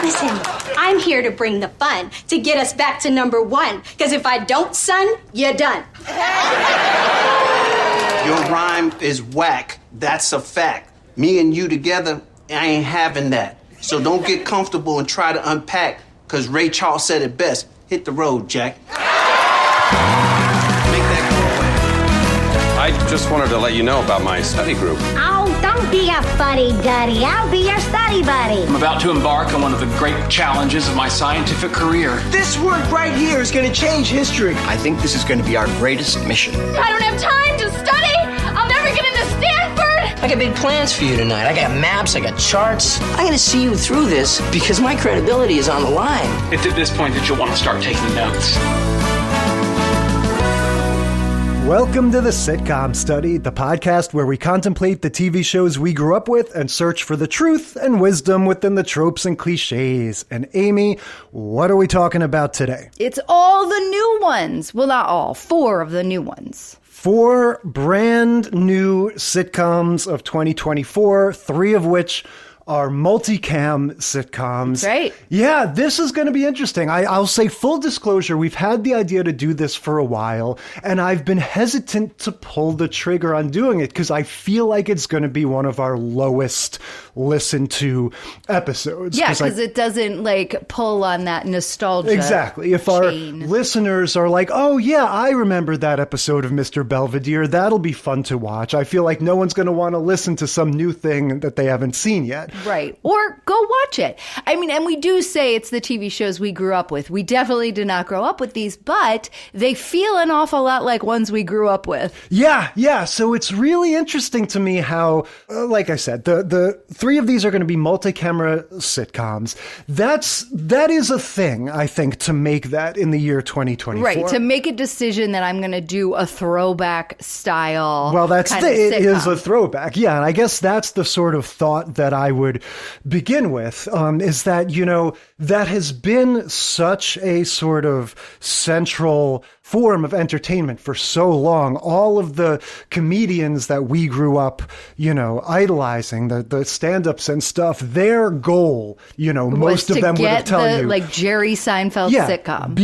Listen, I'm here to bring the fun, to get us back to number one. Because if I don't, son, you're done. Your rhyme is whack. That's a fact. Me and you together, I ain't having that. So don't get comfortable and try to unpack, because Ray Charles said it best. Hit the road, Jack. I just wanted to let you know about my study group. Oh, don't be a fuddy-duddy. I'll be your study buddy. I'm about to embark on one of the great challenges of my scientific career. This work right here is going to change history. I think this is going to be our greatest mission. I don't have time to study. I'll never get into Stanford. I got big plans for you tonight. I got maps, I got charts. I'm going to see you through this because my credibility is on the line. It's at this point that you'll want to start taking notes. Welcome to the Sitcom Study, the podcast where we contemplate the TV shows we grew up with and search for the truth and wisdom within the tropes and cliches. And Amy, what are we talking about today? It's all the new ones. Well, not all, 4 of the new ones. 4 brand new sitcoms of 2024, 3 of which are multicam sitcoms. That's right. Yeah, this is going to be interesting. I'll say full disclosure, we've had the idea to do this for a while, and I've been hesitant to pull the trigger on doing it because I feel like it's going to be one of our lowest listened to episodes. Yeah, because it doesn't like pull on that nostalgia. Exactly. If our listeners are like, oh yeah, I remember that episode of Mr. Belvedere, that'll be fun to watch. I feel like no one's going to want to listen to some new thing that they haven't seen yet. Right. Or go watch it. I mean, and we do say it's the TV shows we grew up with. We definitely did not grow up with these, but they feel an awful lot like ones we grew up with. Yeah. So it's really interesting to me how, like I said, the 3 of these are going to be multi-camera sitcoms. That is a thing, I think, to make that in the year 2024. Right. To make a decision that I'm going to do a throwback style. Well, it is a throwback. Yeah. And I guess that's the sort of thought that I would begin with, is that, that has been such a sort of central form of entertainment for so long. All of the comedians that we grew up, idolizing, the stand-ups and stuff, their goal, most of them would have told you. Like Jerry Seinfeld sitcom.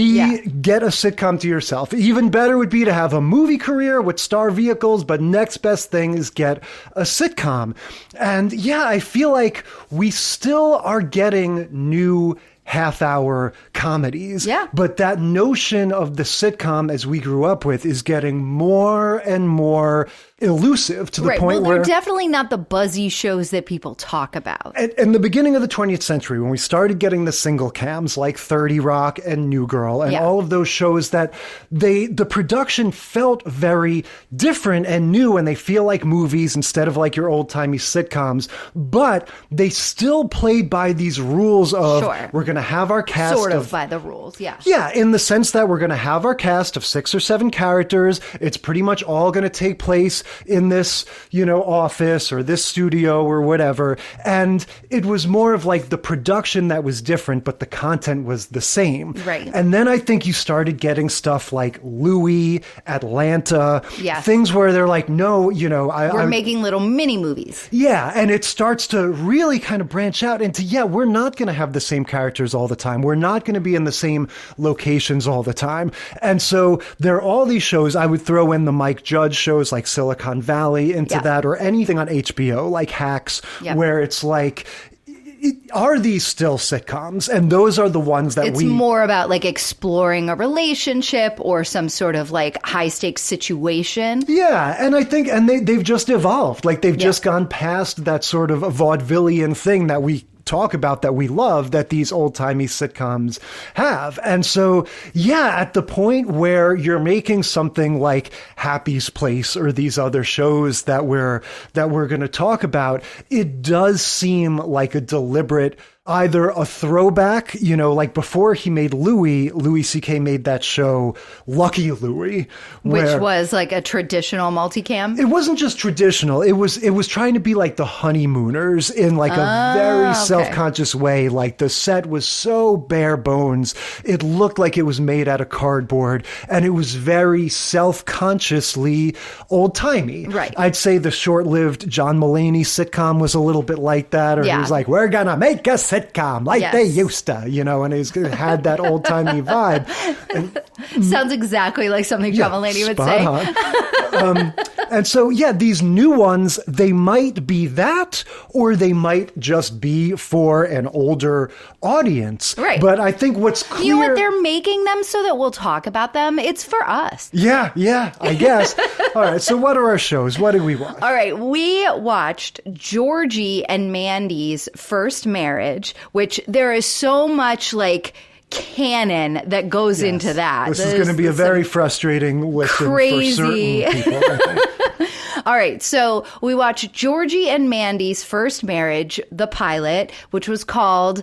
Get a sitcom to yourself. Even better would be to have a movie career with star vehicles, but next best thing is get a sitcom. And yeah, I feel like we still are getting new half-hour comedies. Yeah. But that notion of the sitcom as we grew up with is getting more and more elusive to the point where... they're definitely not the buzzy shows that people talk about. In the beginning of the 20th century, when we started getting the single cams like 30 Rock and New Girl and all of those shows that the production felt very different and new, and they feel like movies instead of like your old-timey sitcoms, but they still played by these rules of we're going to have our cast sort of by the rules, yeah. Yeah, in the sense that we're going to have our cast of 6 or 7 characters. It's pretty much all going to take place in this, office or this studio or whatever. And it was more of like the production that was different, but the content was the same. Right. And then I think you started getting stuff like Louie, Atlanta, things where they're like, no, we're making little mini movies. Yeah. And it starts to really kind of branch out into, we're not going to have the same characters all the time. We're not going to be in the same locations all the time. And so there are all these shows. I would throw in the Mike Judge shows like Silicon Valley into that, or anything on HBO like Hacks, where it's like, are these still sitcoms? And those are the ones that it's more about like exploring a relationship or some sort of like high stakes situation. Yeah. And I think, they've just evolved. Like they've just gone past that sort of vaudevillian thing that we talk about, that we love, that these old-timey sitcoms have. And so, at the point where you're making something like Happy's Place or these other shows that we're going to talk about, it does seem like a deliberate, either a throwback, like before he made Louis C.K. made that show Lucky Louie, which was like a traditional multicam. It wasn't just traditional. It was trying to be like the Honeymooners in like a very self-conscious way. Like the set was so bare bones. It looked like it was made out of cardboard, and it was very self-consciously old-timey. Right. I'd say the short-lived John Mulaney sitcom was a little bit like that, or he was like, we're gonna make a sitcom like they used to, and it had that old-timey vibe. And, sounds exactly like something John Mulaney would say. And so, these new ones, they might be that, or they might just be for an older audience. Right. But I think what's clear... You know what? They're making them so that we'll talk about them. It's for us. Yeah, I guess. All right, so what are our shows? What did we watch? All right, we watched Georgie and Mandy's first marriage, which there is so much, canon that goes into that. This is going to be a very frustrating listen for certain people, I think. All right, so we watched Georgie and Mandy's first marriage, the pilot, which was called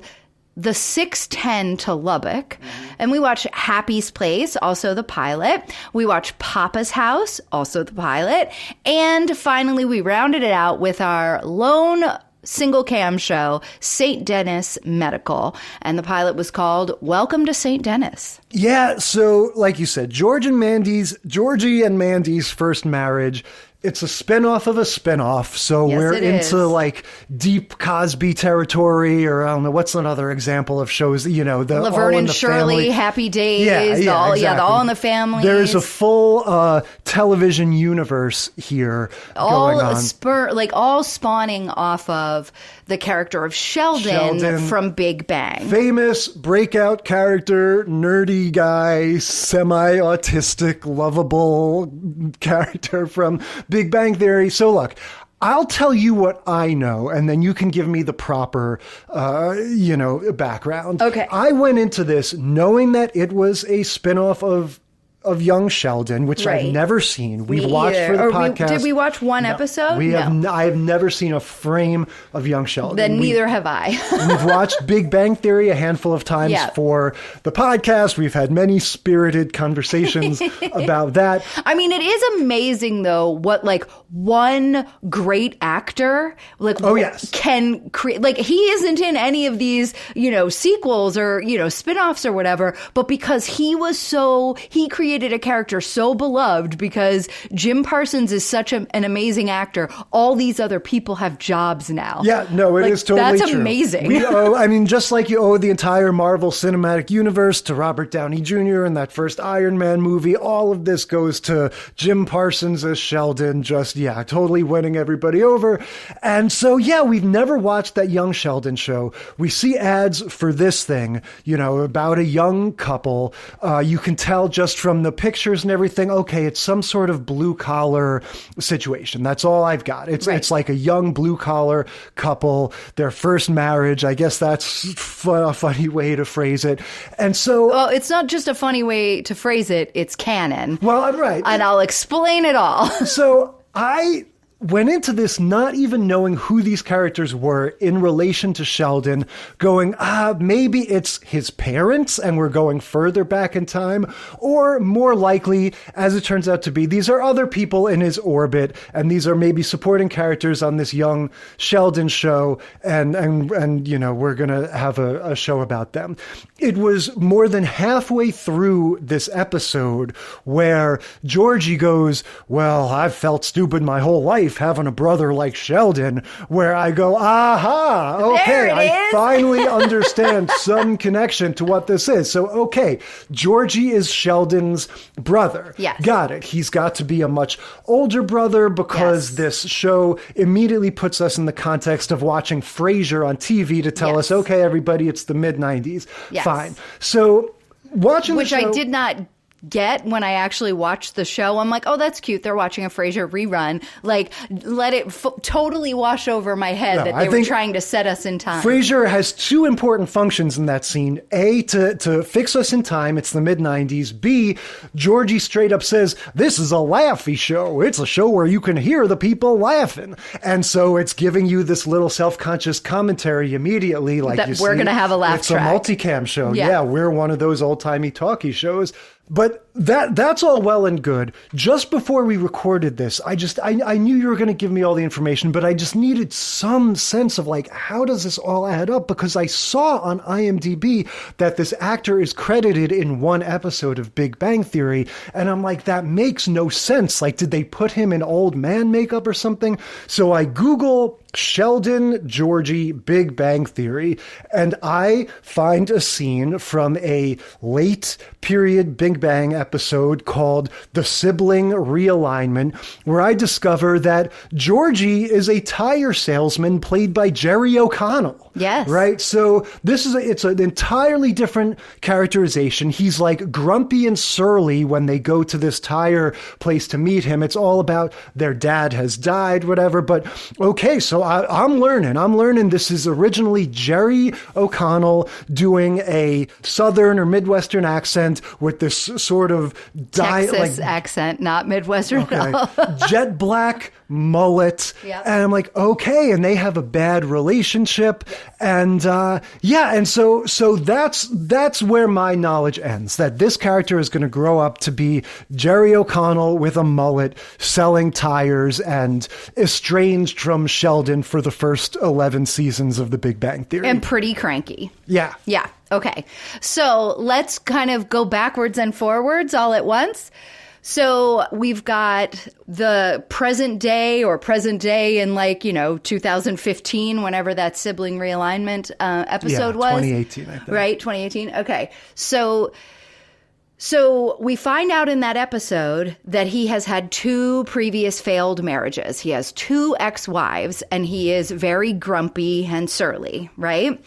The 610 to Lubbock. And we watched Happy's Place, also the pilot. We watched Poppa's House, also the pilot. And finally, we rounded it out with our lone single cam show, St. Denis Medical. And the pilot was called Welcome to St. Denis. Yeah, so like you said, Georgie and Mandy's first marriage. It's a spinoff of a spinoff, so we're into deep Cosby territory, or I don't know, what's another example of shows, the Laverne and Shirley, family. Happy Days, exactly. the All in the Family. There's a full television universe here going on. All spawning off of the character of Sheldon from Big Bang. Famous breakout character, nerdy guy, semi-autistic, lovable character from Big Bang Theory. So look, I'll tell you what I know, and then you can give me the proper, background. Okay. I went into this knowing that it was a spinoff of Young Sheldon, which I've never seen. We've watched for the podcast. Did we watch one episode? I have never seen a frame of Young Sheldon. Then neither have I. We've watched Big Bang Theory a handful of times for the podcast. We've had many spirited conversations about that. I mean, it is amazing, though, what one great actor can create. He isn't in any of these, sequels or, spinoffs or whatever, but because he created a character so beloved, because Jim Parsons is such an amazing actor, all these other people have jobs now. Yeah, no, it is totally that's true. Amazing. We owe, just like you owe the entire Marvel Cinematic Universe to Robert Downey Jr. in that first Iron Man movie, all of this goes to Jim Parsons as Sheldon, totally winning everybody over. And so, we've never watched that Young Sheldon show. We see ads for this thing, about a young couple. You can tell just from the pictures and everything, okay, it's some sort of blue collar situation. That's all I've got. It's like a young blue collar couple, their first marriage. I guess that's a funny way to phrase it. And so, well, it's not just a funny way to phrase it. It's canon. Well, I'm right. And I'll explain it all. So I went into this not even knowing who these characters were in relation to Sheldon, going, maybe it's his parents and we're going further back in time, or more likely, as it turns out to be, these are other people in his orbit, and these are maybe supporting characters on this Young Sheldon show, and we're going to have a show about them. It was more than halfway through this episode where Georgie goes, well, I've felt stupid my whole life having a brother like Sheldon, where I go, aha, okay, I finally understand some connection to what this is. So, okay, Georgie is Sheldon's brother. Yes. Got it. He's got to be a much older brother because this show immediately puts us in the context of watching Frasier on TV to tell us, okay, everybody, it's the mid-90s. Yes. Fine. So, watching the show... Which I did not get when I actually watched the show. I'm like, oh, that's cute. They're watching a Frasier rerun. Let it totally wash over my head that they were trying to set us in time. Frasier has two important functions in that scene. A, to fix us in time. It's the mid-90s. B, Georgie straight up says, this is a laughy show. It's a show where you can hear the people laughing. And so it's giving you this little self-conscious commentary immediately. That we're going to have a laugh track. It's a multicam show. Yeah, we're one of those old-timey talkie shows. But that's all well and good. Just before we recorded this, I knew you were going to give me all the information, but I just needed some sense of like, how does this all add up? Because I saw on IMDb that this actor is credited in one episode of Big Bang Theory. And I'm like, that makes no sense. Like, did they put him in old man makeup or something? So I Google Sheldon, Georgie, Big Bang Theory, and I find a scene from a late period Big Bang episode called The Sibling Realignment, where I discover that Georgie is a tire salesman played by Jerry O'Connell. Yes. Right? So it's an entirely different characterization. He's like grumpy and surly when they go to this tire place to meet him. It's all about their dad has died, whatever. But okay, so I'm learning this is originally Jerry O'Connell doing a Southern or Midwestern accent with this sort of Texas accent, not Midwestern. Okay. Jet black mullet. Yep. And I'm like, okay. And they have a bad relationship. And and so that's where my knowledge ends, that this character is going to grow up to be Jerry O'Connell with a mullet selling tires and estranged from Sheldon for the first 11 seasons of The Big Bang Theory. And pretty cranky. Yeah. Yeah. Okay. So let's kind of go backwards and forwards all at once. So we've got the present day in 2015, whenever that sibling realignment episode was. 2018, I think. Right, 2018. Okay. So we find out in that episode that he has had 2 previous failed marriages. He has 2 ex-wives, and he is very grumpy and surly, right?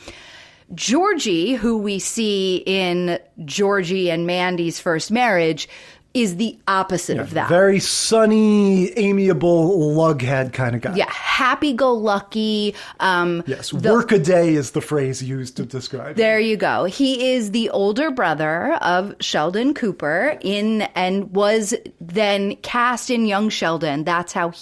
Georgie, who we see in Georgie and Mandy's first marriage, is the opposite of that. Very sunny, amiable, lughead kind of guy. Yeah, happy-go-lucky. Yes, work-a-day is the phrase used to describe There him. you go. He is the older brother of Sheldon Cooper and was then cast in Young Sheldon. That's how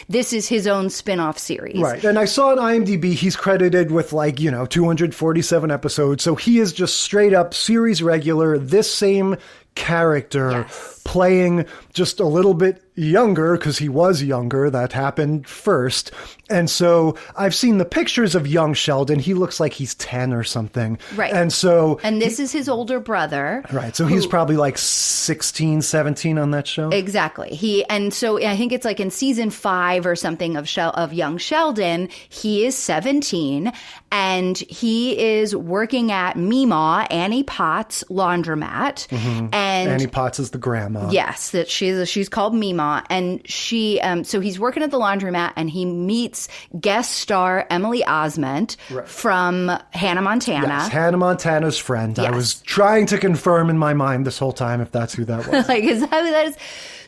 this is his own spinoff series. Right, and I saw on IMDb he's credited with 247 episodes, so he is just straight up series regular, this same character playing just a little bit younger, because he was younger. That happened first. And so I've seen the pictures of young Sheldon. He looks like he's 10 or something. Right. And so... And this is his older brother. Right. So he's probably 16, 17 on that show. Exactly. And so I think it's in season 5 or something of Young Sheldon, he is 17 and he is working at Meemaw, Annie Potts' laundromat. Mm-hmm. And Annie Potts is the grandma. Yes, that she's called Meemaw. And she, so he's working at the laundromat and he meets guest star Emily Osment from Hannah Montana. Yes, Hannah Montana's friend. Yes. I was trying to confirm in my mind this whole time if that's who that was. Is that who that is?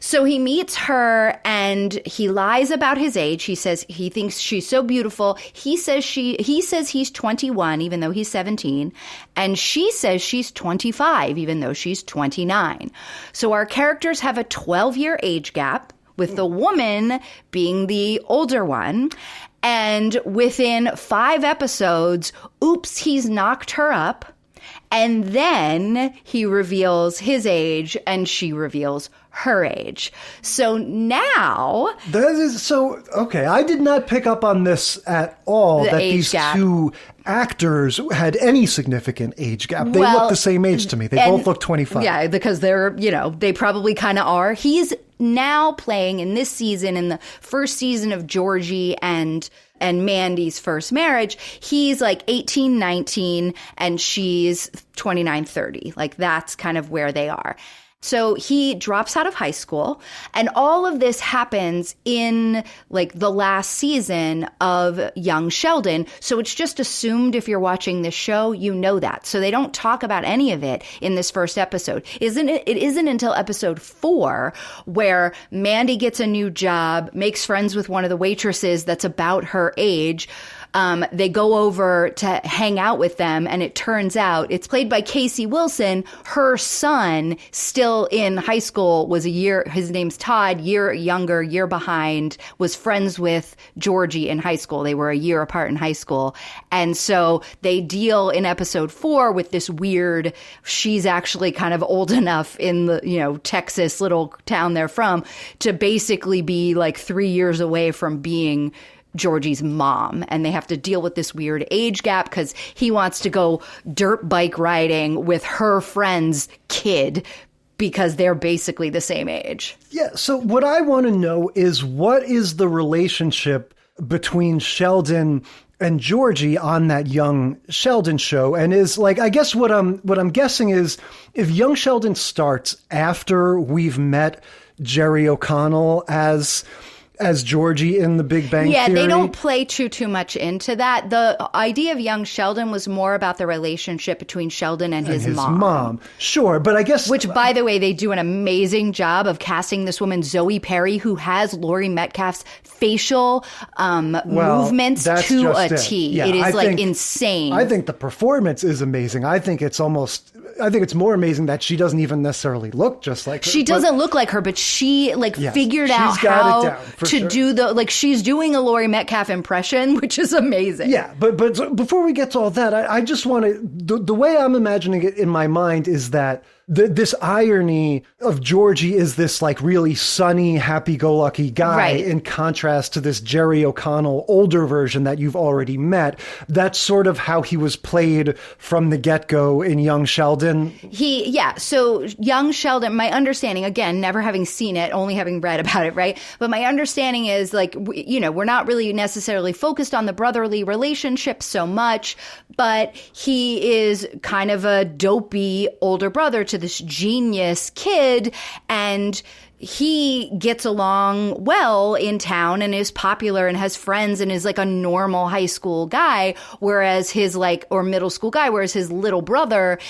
So he meets her and he lies about his age. He says he thinks she's so beautiful. He says he's 21, even though he's 17. And she says she's 25, even though she's 29. So our characters have a 12-year age gap, with the woman being the older one. And within 5 episodes, oops, he's knocked her up. And then he reveals his age and she reveals her age. So now... That is so... Okay, I did not pick up on this at all, that these two actors had any significant age gap. They look the same age to me. They both look 25. Yeah, because they're, they probably kind of are. He's now playing in this season, in the first season of Georgie and Mandy's first marriage, he's 18, 19, and she's 29, 30. That's kind of where they are. So he drops out of high school, and all of this happens in the last season of Young Sheldon. So it's just assumed if you're watching this show, you know that. So they don't talk about any of it in this first episode. It isn't until episode 4 where Mandy gets a new job, makes friends with one of the waitresses that's about her age, they go over to hang out with them, and it turns out it's played by Casey Wilson. Her son, still in high school, was a year, his name's Todd, year younger, year behind, was friends with Georgie in high school. They were a year apart in high school. And so they deal in episode 4 with this weird, she's actually kind of old enough in the, Texas little town they're from to basically be like 3 years away from being Georgie's mom. And they have to deal with this weird age gap because he wants to go dirt bike riding with her friend's kid because they're basically the same age. Yeah. So what I want to know is, what is the relationship between Sheldon and Georgie on that Young Sheldon show? And is like, I guess what I'm guessing is, if Young Sheldon starts after we've met Jerry O'Connell as Georgie in The Big Bang Theory. Yeah, they don't play too much into that. The idea of Young Sheldon was more about the relationship between Sheldon and his mom. Sure, but I guess... Which, by the way, they do an amazing job of casting this woman, Zoe Perry, who has Laurie Metcalf's facial movements to a T. Yeah, it is insane. I think the performance is amazing. I think it's more amazing that she doesn't even necessarily look just like her. She doesn't look like her, but she figured out how to do she's doing a Laurie Metcalf impression, which is amazing. Yeah, but before we get to all that, I just want to, the way I'm imagining it in my mind is that this irony of Georgie is this like really sunny, happy-go-lucky guy, right, in contrast to this Jerry O'Connell older version that you've already met. That's sort of how he was played from the get-go in Young Sheldon. So Young Sheldon, my understanding, again, never having seen it, only having read about it, right? But my understanding is we're not really necessarily focused on the brotherly relationship so much, but he is kind of a dopey older brother to this genius kid, and he gets along well in town and is popular and has friends and is like a normal high school guy, whereas his or middle school guy, whereas his little brother,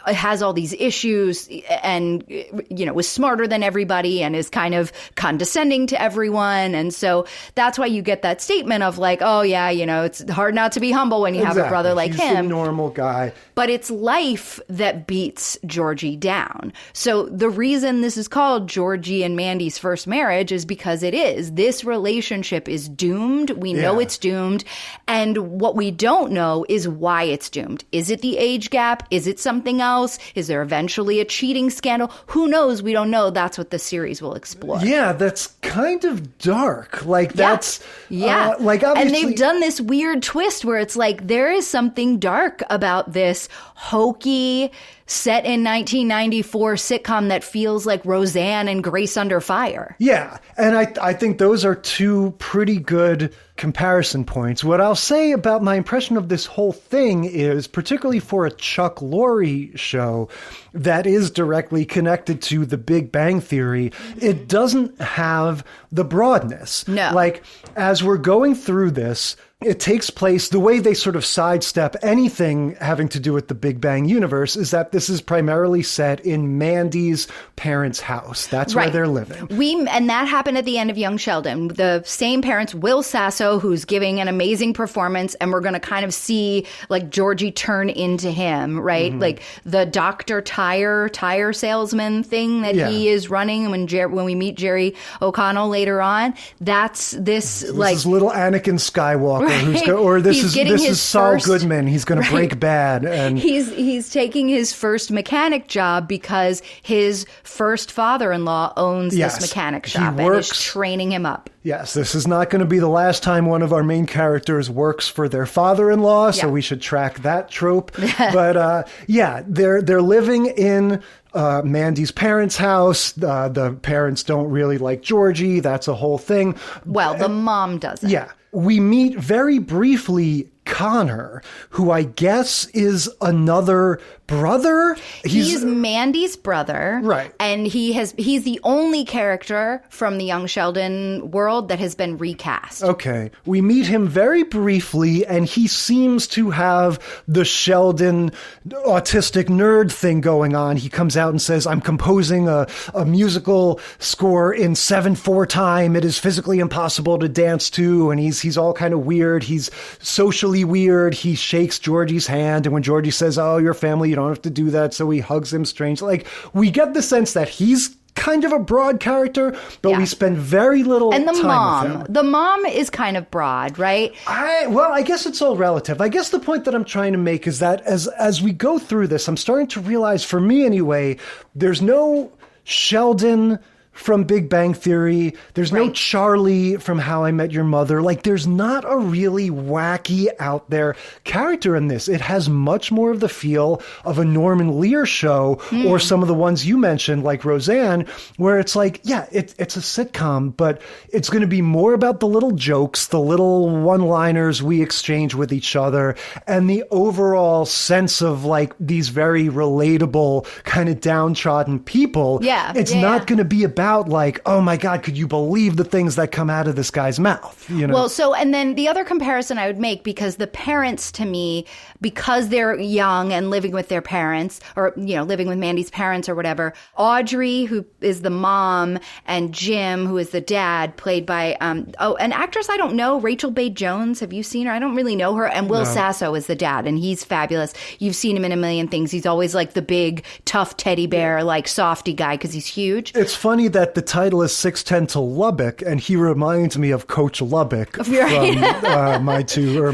has all these issues and, is smarter than everybody and is kind of condescending to everyone. And so that's why you get that statement of it's hard not to be humble when you have a brother like him. He's a normal guy. But it's life that beats Georgie down. So the reason this is called Georgie and Mandy's first marriage is because it is. This relationship is doomed. We know it's doomed. And what we don't know is why it's doomed. Is it the age gap? Is it something else? Is there eventually a cheating scandal? Who knows? We don't know. That's what the series will explore. Yeah, that's kind of dark. Obviously... And they've done this weird twist where it's like there is something dark about this hokey, set in 1994 sitcom that feels like Roseanne and Grace Under Fire. Yeah, and I think those are two pretty good comparison points. What I'll say about my impression of this whole thing is, particularly for a Chuck Lorre show that is directly connected to The Big Bang Theory, it doesn't have the broadness. No. As we're going through this, it takes place, the way they sort of sidestep anything having to do with the Big Bang universe is that this is primarily set in Mandy's parents' house. That's right, where they're living. And that happened at the end of Young Sheldon. The same parents, Will Sasso, who's giving an amazing performance, and we're going to kind of see Georgie turn into him, right? Mm-hmm. The Dr. tire salesman thing that he is running when we meet Jerry O'Connell later on. That's this is little Anakin Skywalker. Right. This is Saul Goodman. He's going to break bad, and he's taking his first mechanic job because his first father-in-law owns this mechanic shop and is training him up. Yes, this is not going to be the last time one of our main characters works for their father-in-law, so we should track that trope. But they're living in Mandy's parents' house. The parents don't really like Georgie. That's a whole thing. Well, the mom doesn't. Yeah. We meet very briefly Connor, who I guess is another brother. He's Mandy's brother. Right. And he's the only character from the Young Sheldon world that has been recast. Okay. We meet him very briefly, and he seems to have the Sheldon autistic nerd thing going on. He comes out and says, I'm composing a musical score in 7/4 time. It is physically impossible to dance to. And he's all kind of weird. He's socially weird. He shakes Georgie's hand. And when Georgie says, oh, your family, you don't have to do that. So he hugs him strange. Like, we get the sense that he's kind of a broad character, but we spend very little time with him. The mom is kind of broad, right? I guess it's all relative. I guess the point that I'm trying to make is that as we go through this, I'm starting to realize, for me anyway, there's no Sheldon from Big Bang Theory. There's no Charlie from How I Met Your Mother. Like, there's not a really wacky out there character in this. It has much more of the feel of a Norman Lear show or some of the ones you mentioned, like Roseanne, where it's like, yeah, it's a sitcom, but it's going to be more about the little jokes, the little one-liners we exchange with each other, and the overall sense of like these very relatable kind of downtrodden people. Yeah. It's not going to be about like, oh my God, could you believe the things that come out of this guy's mouth? You know? Well, so, and then the other comparison I would make, because the parents to me, because they're young and living with their parents, or, you know, living with Mandy's parents or whatever, Audrey, who is the mom, and Jim, who is the dad, played by, an actress I don't know, Rachel Bay Jones. Have you seen her? I don't really know her. And Will Sasso is the dad, and he's fabulous. You've seen him in a million things. He's always like the big, tough teddy bear, like softy guy, because he's huge. It's funny that the title is 610 to Lubbock, and he reminds me of Coach Lubbock from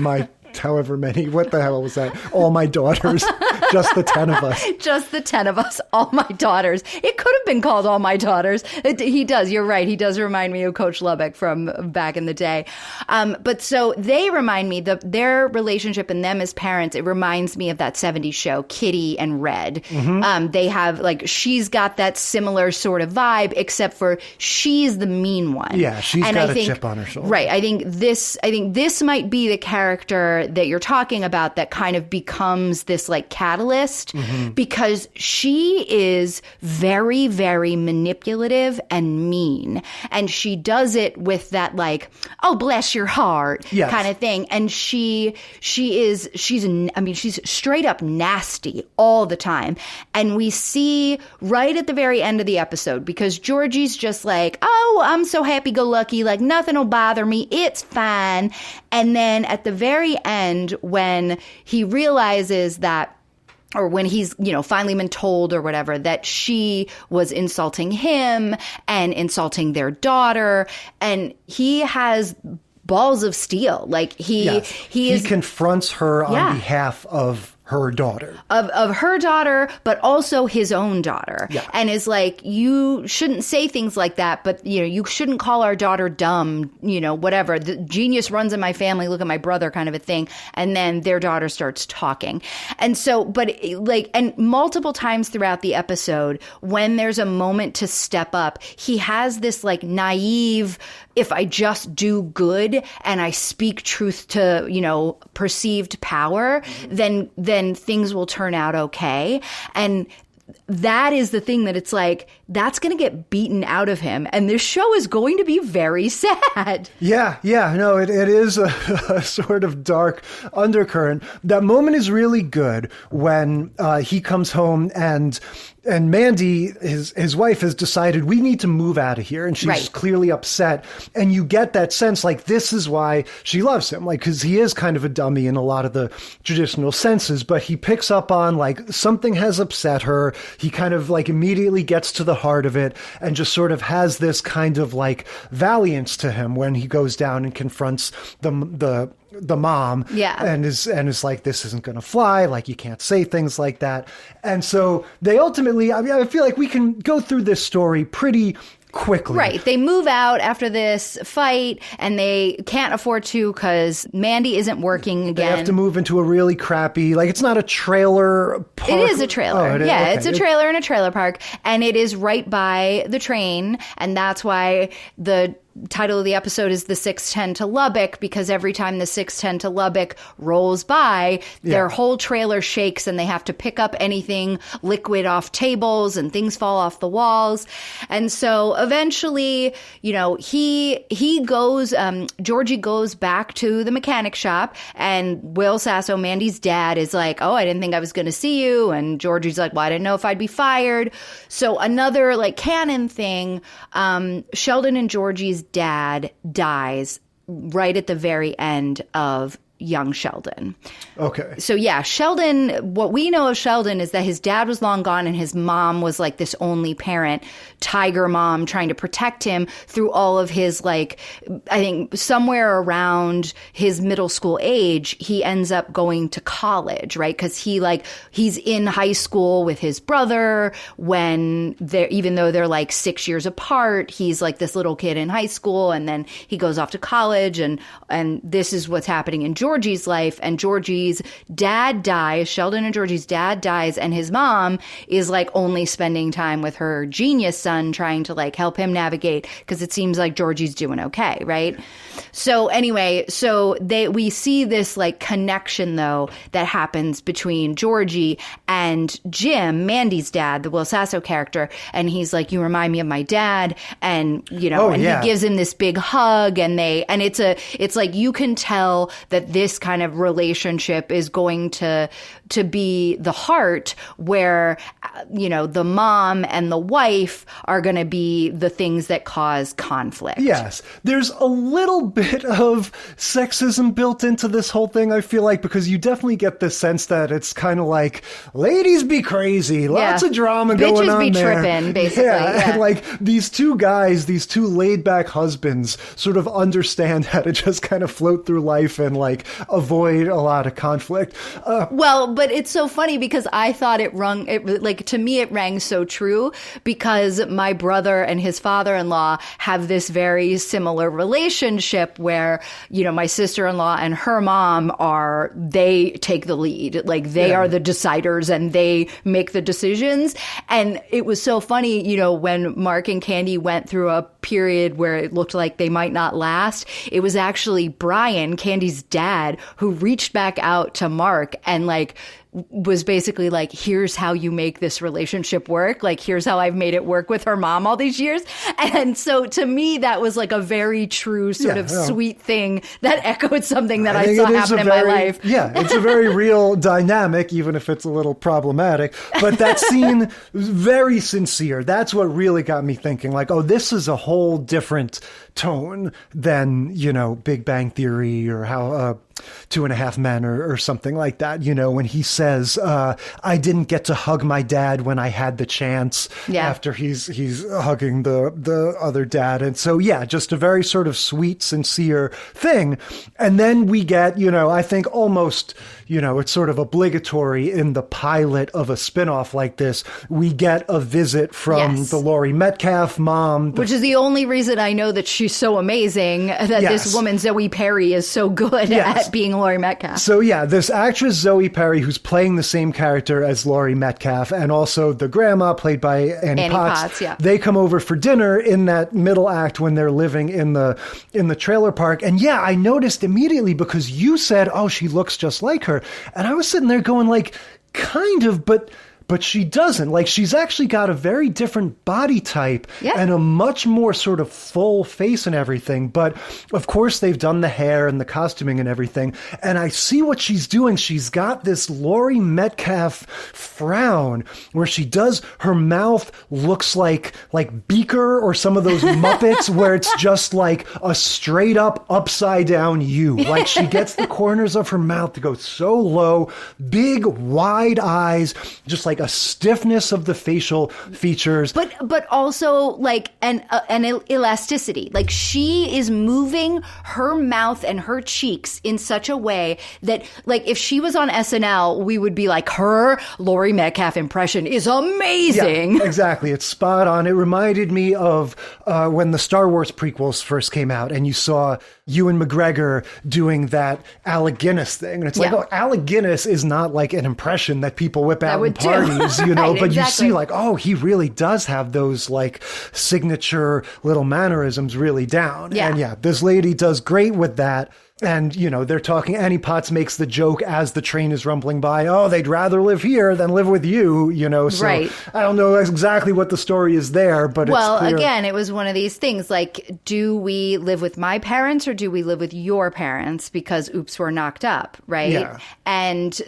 my however many, what the hell was that? All My Daughters, just the 10 of us. Just the 10 of us, All My Daughters. It could have been called All My Daughters. He does, you're right. He does remind me of Coach Lubbock from back in the day. But so they remind me, their relationship and them as parents, it reminds me of that 70s show, Kitty and Red. They have, like, she's got that similar sort of vibe, except for she's the mean one. Yeah, she's got a chip on her shoulder. Right. I think this might be the character that you're talking about that kind of becomes this like catalyst, because she is very, very manipulative and mean. And she does it with that like, oh, bless your heart kind of thing. And she's straight up nasty all the time. And we see right at the very end of the episode, because Georgie's just like, oh, I'm so happy-go-lucky, like nothing will bother me, it's fine. And then at the very end, when he realizes that, or when he's, you know, finally been told or whatever, that she was insulting him and insulting their daughter, and he has balls of steel. Like he confronts her on behalf of her daughter. Of her daughter, but also his own daughter. Yeah. And is like, you shouldn't say things like that, but, you know, you shouldn't call our daughter dumb, you know, whatever. The genius runs in my family, look at my brother kind of a thing. And then their daughter starts talking. And so, but like, and multiple times throughout the episode, when there's a moment to step up, he has this like naive, if I just do good and I speak truth to, you know, perceived power, then things will turn out okay. And that is the thing that it's like, that's going to get beaten out of him. And this show is going to be very sad. Yeah. No, it is a sort of dark undercurrent. That moment is really good when he comes home and Mandy, his wife, has decided we need to move out of here. And she's clearly upset. And you get that sense like this is why she loves him. Like, because he is kind of a dummy in a lot of the traditional senses. But he picks up on like something has upset her. He kind of like immediately gets to the heart of it and just sort of has this kind of like valiance to him when he goes down and confronts the mom and is like, this isn't going to fly. Like, you can't say things like that. And so they ultimately, I feel like we can go through this story pretty quickly. Right. They move out after this fight and they can't afford to because Mandy isn't working again. They have to move into a really crappy, like, it's not a trailer park. It is a trailer. Oh, it's a trailer in a trailer park, and it is right by the train, and that's why the title of the episode is the 610 to Lubbock, because every time the 610 to Lubbock rolls by, their whole trailer shakes and they have to pick up anything liquid off tables and things fall off the walls. And so eventually, you know, Georgie goes back to the mechanic shop, and Will Sasso, Mandy's dad, is like, oh, I didn't think I was going to see you. And Georgie's like, well, I didn't know if I'd be fired. So another like canon thing, Sheldon and Georgie's dad dies right at the very end of Young Sheldon. Okay. So yeah, Sheldon, what we know of Sheldon is that his dad was long gone and his mom was like this only parent, tiger mom, trying to protect him through all of his, like, I think somewhere around his middle school age, he ends up going to college, right? Because he's in high school with his brother when even though they're like 6 years apart, he's like this little kid in high school, and then he goes off to college, and this is what's happening in Georgie's life. And Georgie's dad dies, Sheldon and Georgie's dad dies, and his mom is like only spending time with her genius son, trying to like help him navigate, because it seems like Georgie's doing okay, right? So anyway, we see this like connection though that happens between Georgie and Jim, Mandy's dad, the Will Sasso character, and he's like, you remind me of my dad, and you know, he gives him this big hug, and it's like you can tell that this kind of relationship is going to be the heart where, you know, the mom and the wife are going to be the things that cause conflict. Yes. There's a little bit of sexism built into this whole thing, I feel like, because you definitely get the sense that it's kind of like, ladies be crazy, lots of drama going on there. Bitches be tripping, basically. Yeah. And like these two guys, these two laid back husbands sort of understand how to just kind of float through life and like avoid a lot of conflict. But it's so funny because I thought to me it rang so true, because my brother and his father-in-law have this very similar relationship where, you know, my sister-in-law and her mom they take the lead. Like they are the deciders and they make the decisions. And it was so funny, you know, when Mark and Candy went through a period where it looked like they might not last, it was actually Brian, Candy's dad, who reached back out to Mark and like was basically like, here's how you make this relationship work. Like, here's how I've made it work with her mom all these years. And so to me, that was like a very true sort of sweet thing that echoed something that I saw happen in my life. Yeah, it's a very real dynamic, even if it's a little problematic. But that scene was very sincere. That's what really got me thinking, like, oh, this is a whole different tone than, you know, Big Bang Theory or how 2.5 Men or something like that. You know, when he says, I didn't get to hug my dad when I had the chance, after he's hugging the other dad. And so, yeah, just a very sort of sweet, sincere thing. And then we get, you know, I think almost, you know, it's sort of obligatory in the pilot of a spinoff like this, we get a visit from the Laurie Metcalf mom. Which is the only reason I know that she's so amazing, that this woman, Zoe Perry, is so good at being Laurie Metcalf. So yeah, this actress Zoe Perry, who's playing the same character as Laurie Metcalf, and also the grandma played by Annie Potts, they come over for dinner in that middle act when they're living in the trailer park. And yeah, I noticed immediately, because you said, oh, she looks just like her. And I was sitting there going like, kind of, but she doesn't. Like, she's actually got a very different body type and a much more sort of full face and everything. But of course, they've done the hair and the costuming and everything. And I see what she's doing. She's got this Laurie Metcalf frown where her mouth looks like Beaker or some of those Muppets where it's just like a straight up upside down U. Like, she gets the corners of her mouth to go so low, big wide eyes, just like a stiffness of the facial features, but also like an elasticity. Like, she is moving her mouth and her cheeks in such a way that, like, if she was on SNL, we would be like, her Laurie Metcalf impression is amazing. Yeah, exactly. It's spot on. It reminded me of when the Star Wars prequels first came out, and you saw Ewan McGregor doing that Alec Guinness thing, and it's like, oh, Alec Guinness is not like an impression that people whip out in parties. movies, you know, Right, but exactly. you see like, oh, he really does have those like signature little mannerisms really down. Yeah. And yeah, this lady does great with that. And, you know, they're talking, Annie Potts makes the joke as the train is rumbling by, oh, they'd rather live here than live with you, you know. So Right. I don't know exactly what the story is there, but Well, it's clear. again, it was one of these things like, do we live with my parents or do we live with your parents? Because oops, we're knocked up, right? Yeah. And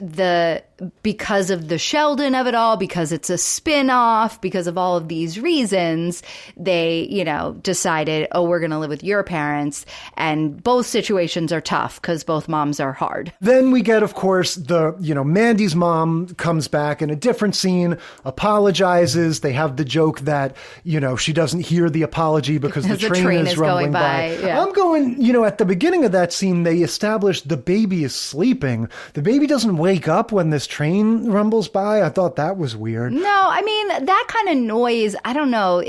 because of the Sheldon of it all, because it's a spin-off, because of all of these reasons, they, you know, decided, oh, we're going to live with your parents. And both situations are tough because both moms are hard. Then we get, of course, Mandy's mom comes back in a different scene, apologizes. They have the joke that, you know, she doesn't hear the apology because the train is rumbling by. Yeah. I'm going, you know, at the beginning of that scene, they established the baby is sleeping. The baby doesn't wake up when this train rumbles by. I thought that was weird. No, I mean, that kind of noise, I don't know.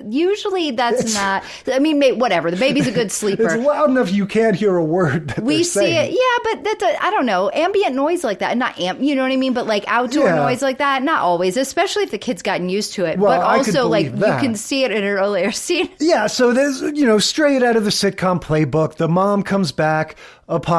Usually that's not, I mean, whatever. The baby's a good sleeper. It's loud enough you can't hear a word that We they're see saying. it, yeah, but that's I don't know, ambient noise like that, not you know what I mean, but like outdoor Yeah. noise like that, not always, especially if the kid's gotten used to it. Well, but I could also like believe that. you can see it in an earlier scene. Yeah, so there's, you know, straight out of the sitcom playbook, the mom comes back,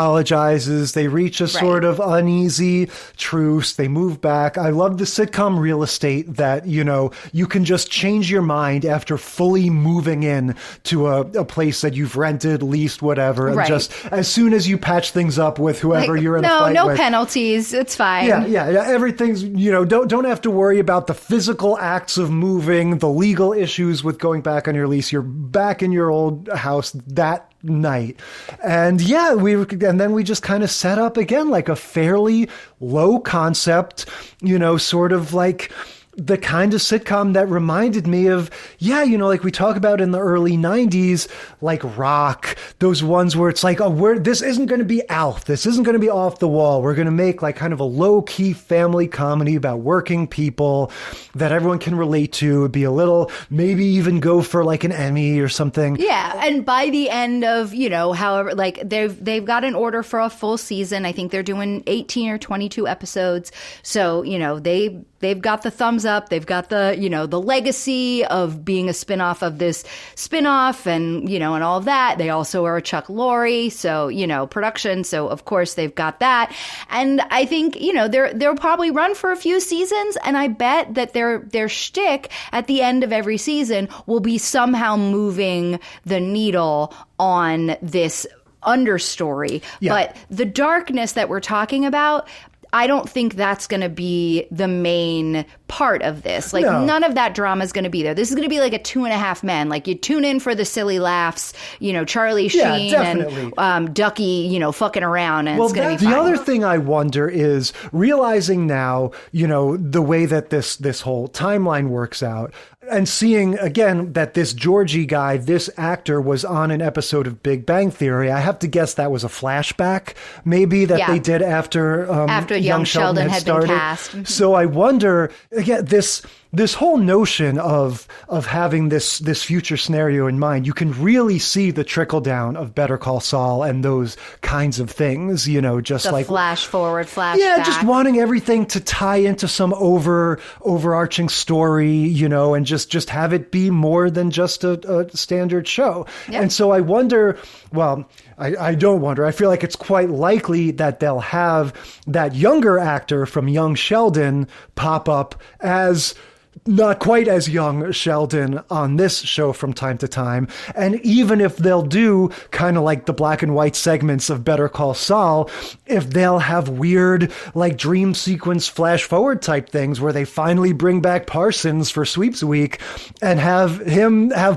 apologizes, they reach a sort of uneasy truce, they move back. I love the sitcom real estate that, you know, you can just change your mind after fully moving in to a place that you've rented, leased, whatever, and Right. just as soon as you patch things up with whoever you're in a fight no with. penalties, it's fine. Yeah, everything's, you know, don't have to worry about the physical acts of moving, the legal issues with going back on your lease. You're back in your old house that night. And yeah, and then we just kind of set up again like a fairly low concept, you know, sort of like the kind of sitcom that reminded me of, yeah, you know, like we talk about in the early 90s, like Rock, those ones where it's like, oh, this isn't going to be Alf. This isn't going to be off the wall. We're going to make like kind of a low key family comedy about working people that everyone can relate to. It'd be a little, maybe even go for like an Emmy or something. Yeah, and by the end of, you know, however, like they've got an order for a full season. I think they're doing 18 or 22 episodes. So, you know, they've got the thumbs up. They've got the, you know, the legacy of being a spinoff of this spinoff and, you know, and all of that. They also are a Chuck Lorre, so, you know, production. So, of course, they've got that. And I think, you know, they'll probably run for a few seasons. And I bet that their shtick at the end of every season will be somehow moving the needle on this understory. Yeah. But the darkness that we're talking about, I don't think that's going to be the main part of this. Like, No. none of that drama is going to be there. This is going to be like a 2.5 Men. Like, you tune in for the silly laughs, you know, Charlie Yeah, Sheen definitely. and Ducky, you know, fucking around, and it's going to be the fine. other thing I wonder is realizing now, you know, the way that this whole timeline works out, and seeing again that this Georgie guy, this actor, was on an episode of Big Bang Theory. I have to guess that was a flashback, maybe that Yeah. they did after Young Sheldon had been started. cast. Mhm. So I wonder again this whole notion of having this future scenario in mind. You can really see the trickle down of Better Call Saul and those kinds of things. You know, just the like flash forward, flash yeah, back. just wanting everything to tie into some overarching story, you know, and just have it be more than just a standard show. Yep. And so I wonder, well, I don't wonder. I feel like it's quite likely that they'll have that younger actor from Young Sheldon pop up as not quite as young Sheldon on this show from time to time. And even if they'll do kind of like the black and white segments of Better Call Saul, if they'll have weird like dream sequence flash forward type things where they finally bring back Parsons for Sweeps Week and have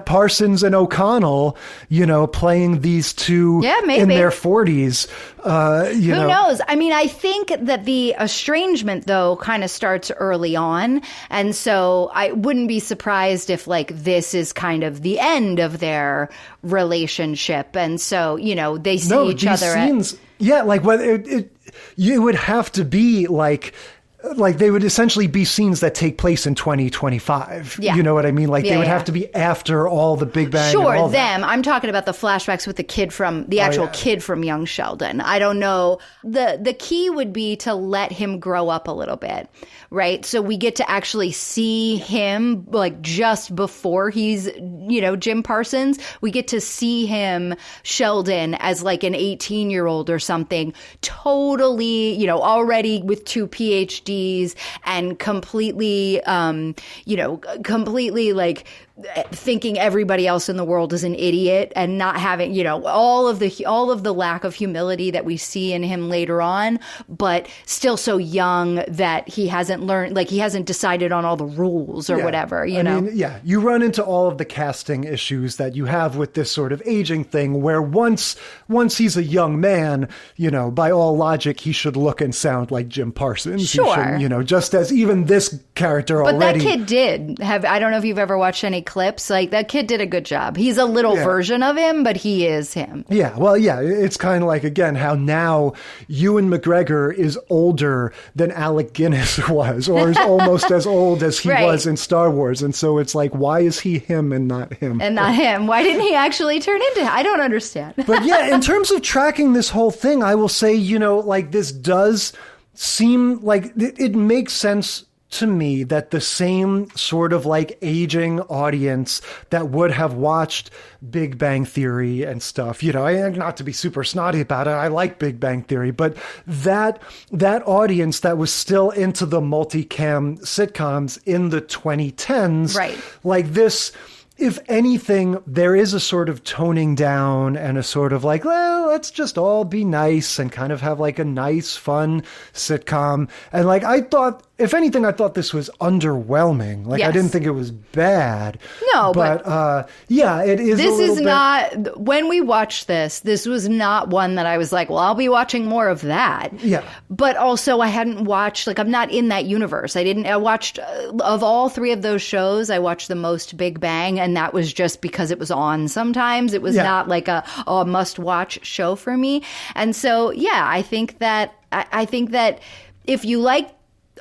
Parsons and O'Connell, you know, playing these two in their 40s. Who knows? I mean, I think that the estrangement, though, kind of starts early on. And so I wouldn't be surprised if, like, this is kind of the end of their relationship. And so, you know, they see each other. Scenes, yeah, like, whether it would have to be like like they would essentially be scenes that take place in 2025. Yeah. You know what I mean? Like Yeah, they would yeah. have to be after all the Big Bang. and Sure, all them. that. I'm talking about the flashbacks with the kid from the actual kid from Young Sheldon. I don't know. The key would be to let him grow up a little bit, right? So we get to actually see him like just before he's, Jim Parsons. We get to see him, Sheldon, as like an 18-year-old or something, totally, already with 2 PhDs and completely, completely like thinking everybody else in the world is an idiot and not having, all of the lack of humility that we see in him later on, but still so young that he hasn't learned, like he hasn't decided on all the rules or whatever, I mean, you run into all of the casting issues that you have with this sort of aging thing where once he's a young man, by all logic, he should look and sound like Jim Parsons. Sure. He should, just as even this character but already. But that kid did have, I don't know if you've ever watched any clips, like that kid did a good job. He's a little version of him, but he is him. Yeah, well, it's kind of like, again, how now Ewan McGregor is older than Alec Guinness was, or is almost as old as he was in Star Wars. And so it's like, why is he him and not him? And not him. Why didn't he actually turn into him? I don't understand. But yeah, in terms of tracking this whole thing, I will say, like this does seem like it makes sense to me that the same sort of like aging audience that would have watched Big Bang Theory and stuff, not to be super snotty about it, I like Big Bang Theory, but that audience that was still into the multicam sitcoms in the 2010s, right? Like this, if anything, there is a sort of toning down and a sort of like, well, let's just all be nice and kind of have like a nice, fun sitcom. And like, if anything, I thought this was underwhelming. Like, I didn't think it was bad. No, but it is. This is not, when we watched this was not one that I was like, well, I'll be watching more of that. Yeah. But also I hadn't watched, like, I'm not in that universe. I watched, of all 3 of those shows, I watched the most Big Bang, and that was just because it was on sometimes. It was not like a must-watch show for me. And so, I think that if you like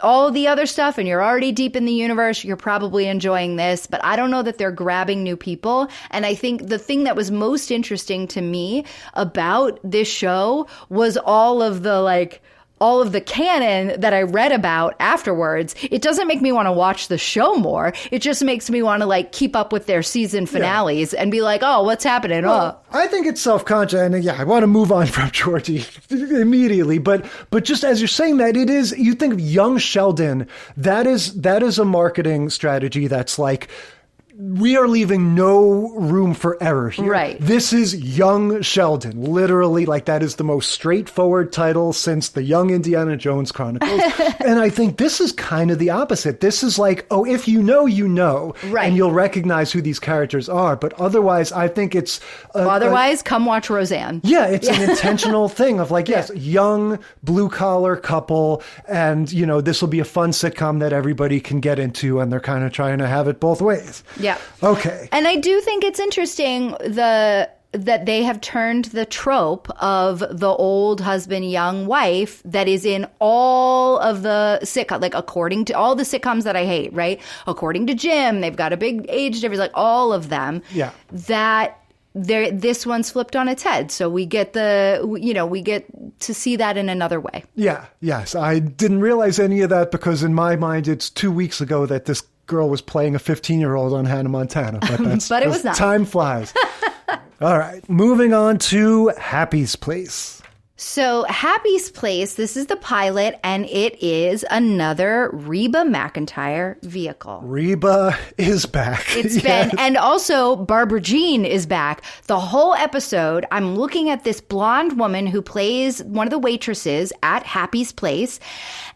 all the other stuff and you're already deep in the universe, you're probably enjoying this, but I don't know that they're grabbing new people. And I think the thing that was most interesting to me about this show was all of the canon that I read about afterwards. It doesn't make me want to watch the show more. It just makes me want to like keep up with their season finales and be like, oh, what's happening? Well, I think it's self-conscious, and I want to move on from Georgie immediately. But just as you're saying that, it is, you think of Young Sheldon, that is a marketing strategy that's like, we are leaving no room for error here. Right. This is Young Sheldon. Literally, like, that is the most straightforward title since the Young Indiana Jones Chronicles. And I think this is kind of the opposite. This is like, oh, if you know, you know. Right. And you'll recognize who these characters are. But otherwise, I think it's... come watch Roseanne. Yeah, it's an intentional thing of like, yes, young, blue-collar couple, and, this will be a fun sitcom that everybody can get into, and they're kind of trying to have it both ways. Yeah. Okay. And I do think it's interesting that they have turned the trope of the old husband, young wife that is in all of the sitcoms, like according to all the sitcoms that I hate, right? According to Jim, they've got a big age difference, like all of them. Yeah. That this one's flipped on its head. So we get we get to see that in another way. Yeah. Yes. I didn't realize any of that because in my mind, it's 2 weeks ago that this girl was playing a 15-year-old on Hannah Montana, but it was not. Time flies. All right, moving on to Happy's Place. So Happy's Place, this is the pilot, and it is another Reba McEntire vehicle. Reba is back. It's been, and also Barbara Jean is back. The whole episode, I'm looking at this blonde woman who plays one of the waitresses at Happy's Place,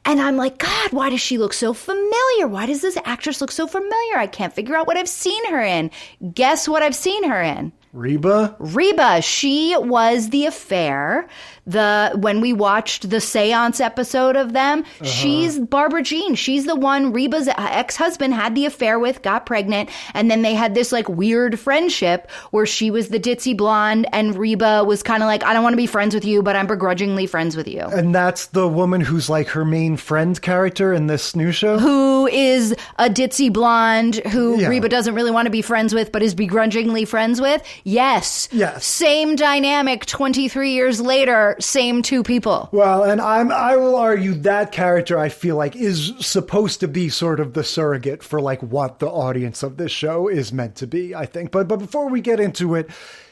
and I'm like, God, why does she look so familiar? Why does this actress look so familiar? I can't figure out what I've seen her in. Guess what I've seen her in? Reba? Reba. She was the affair when we watched the seance episode of them, she's Barbara Jean. She's the one Reba's ex-husband had the affair with, got pregnant, and then they had this like weird friendship where she was the ditzy blonde and Reba was kind of like, I don't want to be friends with you, but I'm begrudgingly friends with you. And that's the woman who's like her main friend character in this new show? Who is a ditzy blonde who Reba doesn't really want to be friends with, but is begrudgingly friends with? Yes. Same dynamic 23 years later, same two people. Well, and I will argue that character, I feel like, is supposed to be sort of the surrogate for like what the audience of this show is meant to be, I think. But before we get into it,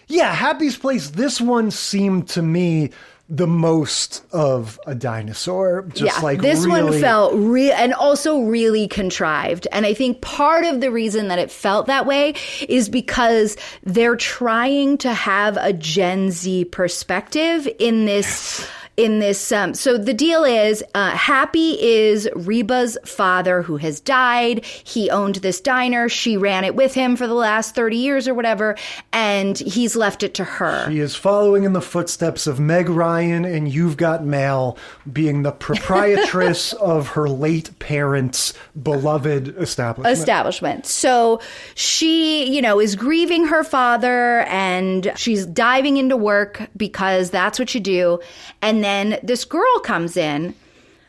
Happy's Place, this one seemed to me the most of a dinosaur. This one felt real and also really contrived. And I think part of the reason that it felt that way is because they're trying to have a Gen Z perspective in this. So the deal is, Happy is Reba's father who has died. He owned this diner. She ran it with him for the last 30 years or whatever, and he's left it to her. She is following in the footsteps of Meg Ryan and You've Got Mail, being the proprietress of her late parents' beloved establishment. So she, is grieving her father, and she's diving into work because that's what you do. And then this girl comes in.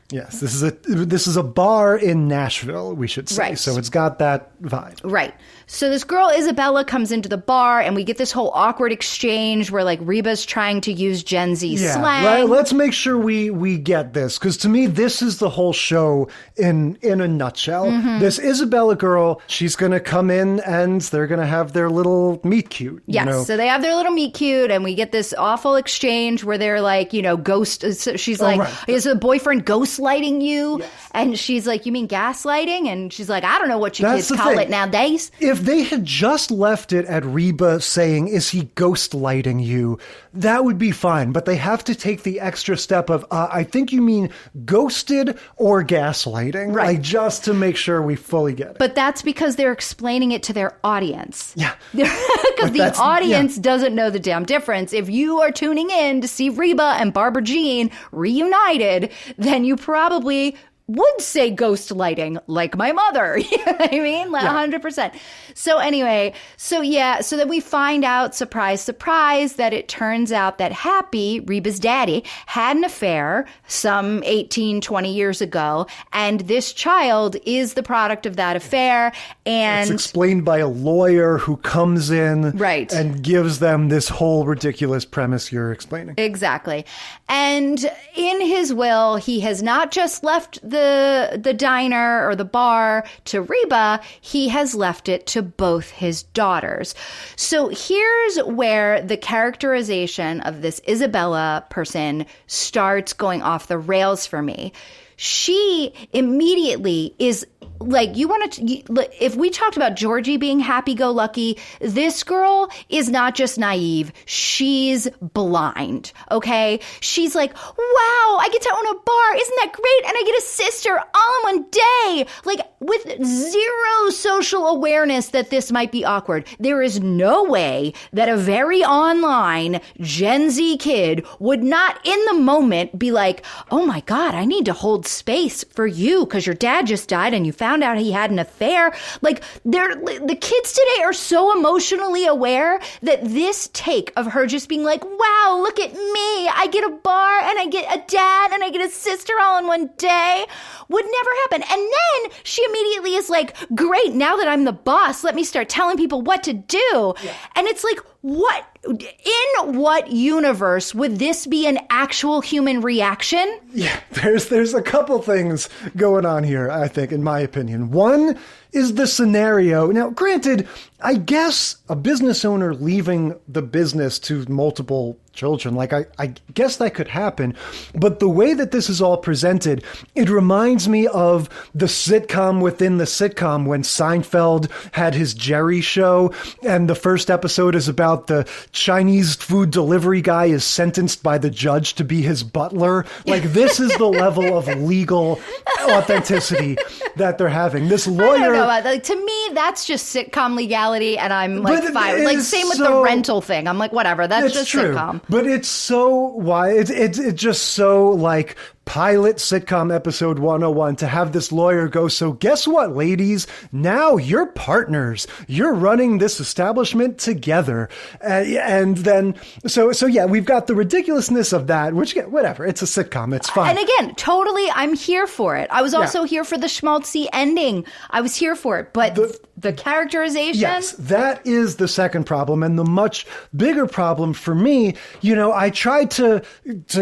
Yes, this is a bar in Nashville, we should say. Right. So it's got that vibe. Right. So this girl, Isabella, comes into the bar, and we get this whole awkward exchange where, like, Reba's trying to use Gen Z slang. Right. Let's make sure we get this, because to me, this is the whole show in a nutshell. Mm-hmm. This Isabella girl, she's going to come in, and they're going to have their little meet cute. Yes, so they have their little meet cute, and we get this awful exchange where they're like, ghost. She's like, is a boyfriend gaslighting you? Yes. And she's like, you mean gaslighting? And she's like, I don't know what you kids call it nowadays. If they had just left it at Reba saying, is he ghostlighting you, that would be fine. But they have to take the extra step of, I think you mean ghosted or gaslighting. Right. Like, just to make sure we fully get it. But that's because they're explaining it to their audience. Yeah. Because the audience doesn't know the damn difference. If you are tuning in to see Reba and Barbara Jean reunited, then you probably would say ghost lighting like my mother. You know what I mean? 100%. So anyway, so then we find out, surprise, surprise, that it turns out that Happy, Reba's daddy, had an affair some 18, 20 years ago. And this child is the product of that affair. And it's explained by a lawyer who comes in and gives them this whole ridiculous premise you're explaining. Exactly. And in his will, he has not just left the diner or the bar to Reba, he has left it to both his daughters. So here's where the characterization of this Isabella person starts going off the rails for me. She immediately is like, if we talked about Georgie being happy-go-lucky, this girl is not just naive, she's blind, okay? She's like, wow, I get to own a bar, isn't that great? And I get a sister all in one day, like with zero social awareness that this might be awkward. There is no way that a very online Gen Z kid would not in the moment be like, oh my God, I need to hold space for you because your dad just died and you found out he had an affair. Like, the kids today are so emotionally aware that this take of her just being like, wow, look at me, I get a bar and I get a dad and I get a sister all in one day, would never happen. And then she immediately is like, great, now that I'm the boss, let me start telling people what to do. Yeah. And it's like, in what universe would this be an actual human reaction? Yeah, there's a couple things going on here, I think, in my opinion. One is the scenario. Now, granted, I guess a business owner leaving the business to multiple children, like I guess that could happen. But the way that this is all presented, it reminds me of the sitcom within the sitcom when Seinfeld had his Jerry show, and the first episode is about the Chinese food delivery guy is sentenced by the judge to be his butler. Like, this is the level of legal authenticity that they're having. This lawyer Like, to me, that's just sitcom legality, and I'm like, But fine. it Like, is same with so- the rental thing. I'm like, whatever. That's just true. sitcom. But it's so why it's just so like pilot sitcom episode 101 to have this lawyer go, so guess what, ladies? Now you're partners. You're running this establishment together. And then, so yeah, we've got the ridiculousness of that, which, whatever, it's a sitcom. It's fine. And again, totally, I'm here for it. I was also here for the schmaltzy ending. I was here for it. But the characterization? Yes, that is the second problem. And the much bigger problem for me, I tried to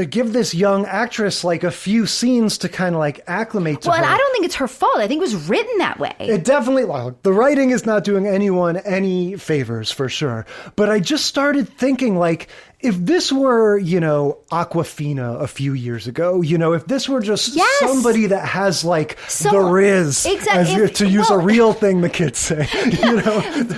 give this young actress like a few scenes to kind of like acclimate to her. Well, and I don't think it's her fault. I think it was written that way. It definitely, the writing is not doing anyone any favors for sure. But I just started thinking like, if this were, Aquafina a few years ago, if this were just somebody that has like the riz, to use a real thing the kids say,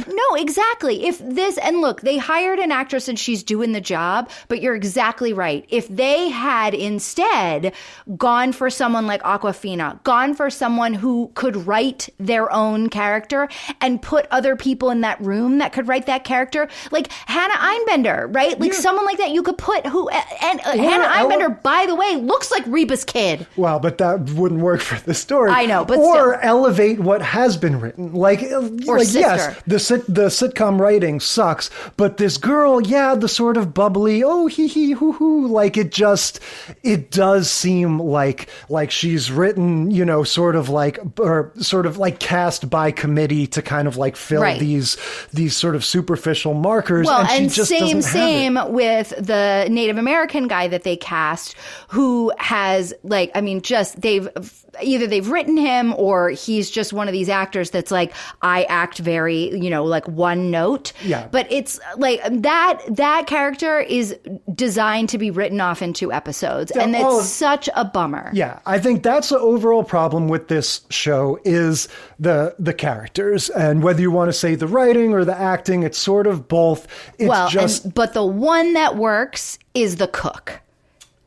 No, exactly. If this, and look, they hired an actress and she's doing the job, but you're exactly right. If they had instead gone for someone like Aquafina, gone for someone who could write their own character and put other people in that room that could write that character, like Hannah Einbender, right? Like someone like that you could put Hannah Einbender, by the way, looks like Reba's kid. Well, but that wouldn't work for the story. I know, but or elevate what has been written. Yes, the sitcom writing sucks, but this girl, the sort of bubbly, hee hee hoo hoo, like it does seem like she's written, sort of like cast by committee to kind of like fill these sort of superficial markers. Well, and she just same with the Native American guy that they cast, who has they've written him, or he's just one of these actors that's like, I act very, like one note. Yeah. But it's like that character is designed to be written off in 2 episodes. And it's such a bummer. Yeah. I think that's the overall problem with this show is the characters. And whether you want to say the writing or the acting, it's sort of both. It's but the one that works is the cook.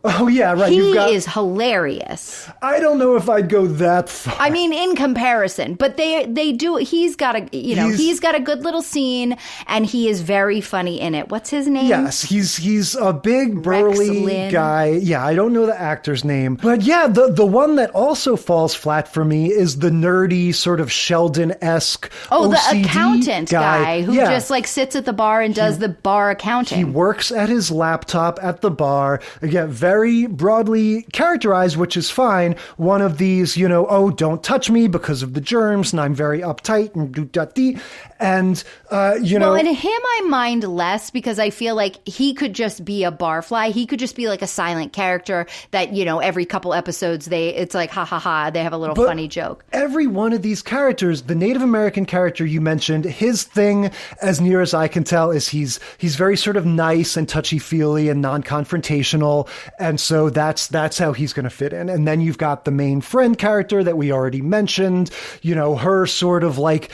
Oh, yeah, right. He is hilarious. I don't know if I'd go that far. I mean, in comparison, but they do. He's got a good little scene, and he is very funny in it. What's his name? Yes, he's a big burly guy. Yeah, I don't know the actor's name, but yeah, the one that also falls flat for me is the nerdy sort of Sheldon-esque. Oh, OCD the accountant guy who just like sits at the bar and does the bar accounting. He works at his laptop at the bar. Again, very broadly characterized, which is fine. One of these, don't touch me because of the germs, and I'm very uptight and do-da-dee. And, Well, and him I mind less because I feel like he could just be a barfly. He could just be like a silent character that, every couple episodes it's like, ha ha ha, they have a little funny joke. Every one of these characters, the Native American character you mentioned, his thing, as near as I can tell, is he's very sort of nice and touchy-feely and non-confrontational. And so that's how he's going to fit in. And then you've got the main friend character that we already mentioned, her sort of like,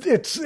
it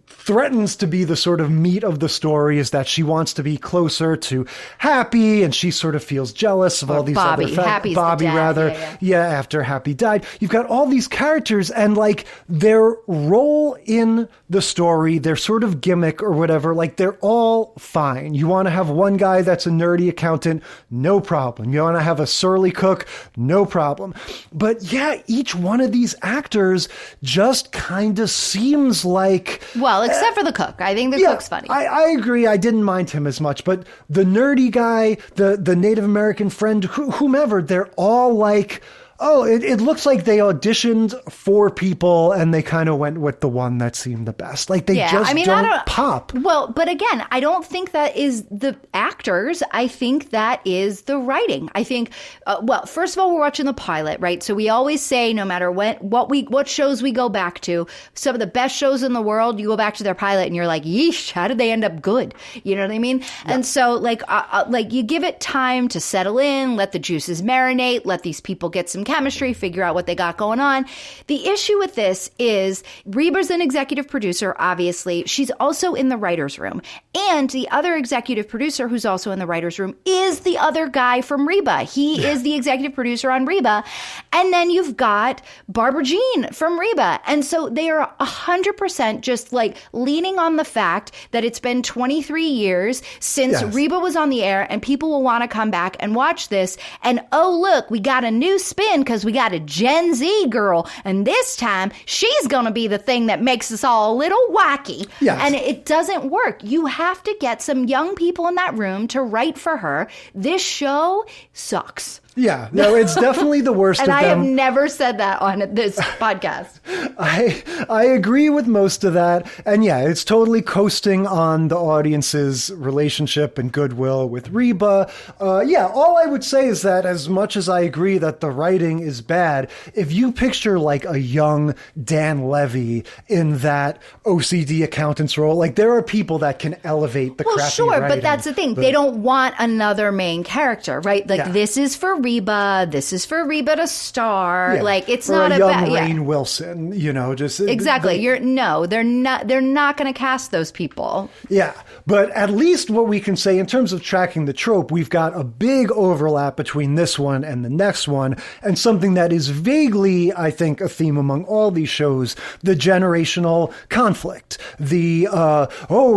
threatens to be the sort of meat of the story is that she wants to be closer to Happy, and she sort of feels jealous of all these Bobby. other Happy's Bobby, the dad. rather. Yeah, after Happy died. You've got all these characters, and like their role in the story, their sort of gimmick or whatever, like they're all fine. You want to have one guy that's a nerdy accountant, no problem. You want to have a surly cook, no problem. But yeah, each one of these actors just kind of seems like... Well, except for the cook. I think the cook's funny. I agree. I didn't mind him as much. But the nerdy guy, the Native American friend, whomever, they're all like... Oh, it looks like they auditioned for people and they kind of went with the one that seemed the best. Like they don't pop. Well, but again, I don't think that is the actors. I think that is the writing. I think, first of all, we're watching the pilot, right? So we always say no matter what shows we go back to, some of the best shows in the world, you go back to their pilot and you're like, yeesh, how did they end up good? You know what I mean? Yeah. And so like you give it time to settle in, let the juices marinate, let these people get some chemistry, figure out what they got going on. The issue with this is Reba's an executive producer, obviously. She's also in the writer's room. And the other executive producer who's also in the writer's room is the other guy from Reba. He is the executive producer on Reba. And then you've got Barbara Jean from Reba. And so they are 100% just like leaning on the fact that it's been 23 years since Reba was on the air and people will want to come back and watch this. And oh, look, we got a new spin because we got a Gen Z girl. And this time she's going to be the thing that makes us all a little wacky. Yes. And it doesn't work. You have to get some young people in that room to write for her. This show sucks. Yeah, no, it's definitely the worst of them. And I have never said that on this podcast. I agree with most of that. And yeah, it's totally coasting on the audience's relationship and goodwill with Reba. All I would say is that as much as I agree that the writing is bad, if you picture like a young Dan Levy in that OCD accountant's role, like there are people that can elevate the crappy writing. But that's the thing. They don't want another main character, right? Like this is for Reba. This is for Reba to star. Yeah. Like it's or not a about young Rainn Wilson. Just exactly. They're not. They're not going to cast those people. Yeah, but at least what we can say in terms of tracking the trope, we've got a big overlap between this one and the next one, and something that is vaguely, I think, a theme among all these shows: the generational conflict. The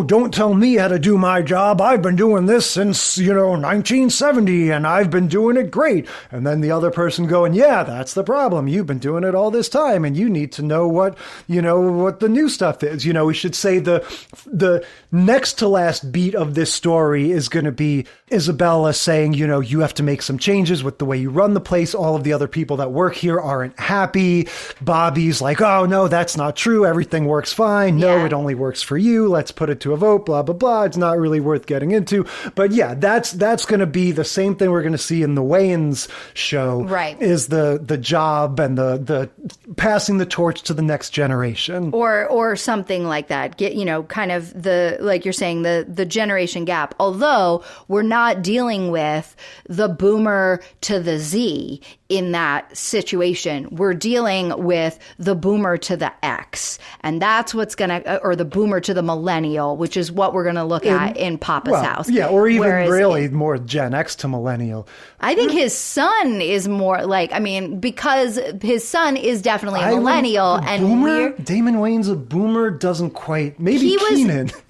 don't tell me how to do my job. I've been doing this since 1970, and I've been doing it great. And then the other person going, yeah, that's the problem. You've been doing it all this time, and you need to know what the new stuff is. We should say the next to last beat of this story is going to be Isabella saying, you have to make some changes with the way you run the place. All of the other people that work here aren't happy. Bobby's like, oh, no, that's not true. Everything works fine. No, it only works for you. Let's put it to a vote, blah, blah, blah. It's not really worth getting into. But yeah, that's going to be the same thing we're going to see in the Wayans show, right? Is the job and the passing the torch to the next generation, or something like that. Get kind of the, like you're saying, the generation gap. Although we're not dealing with the boomer to the Z in that situation. We're dealing with the boomer to the X, and that's what's gonna, or the boomer to the millennial, which is what we're gonna look at in Poppa's house. Yeah, or even really more Gen X to millennial. I think his son is more like, because his son is definitely a millennial, and boomer. Damon Wayans a boomer doesn't quite. Maybe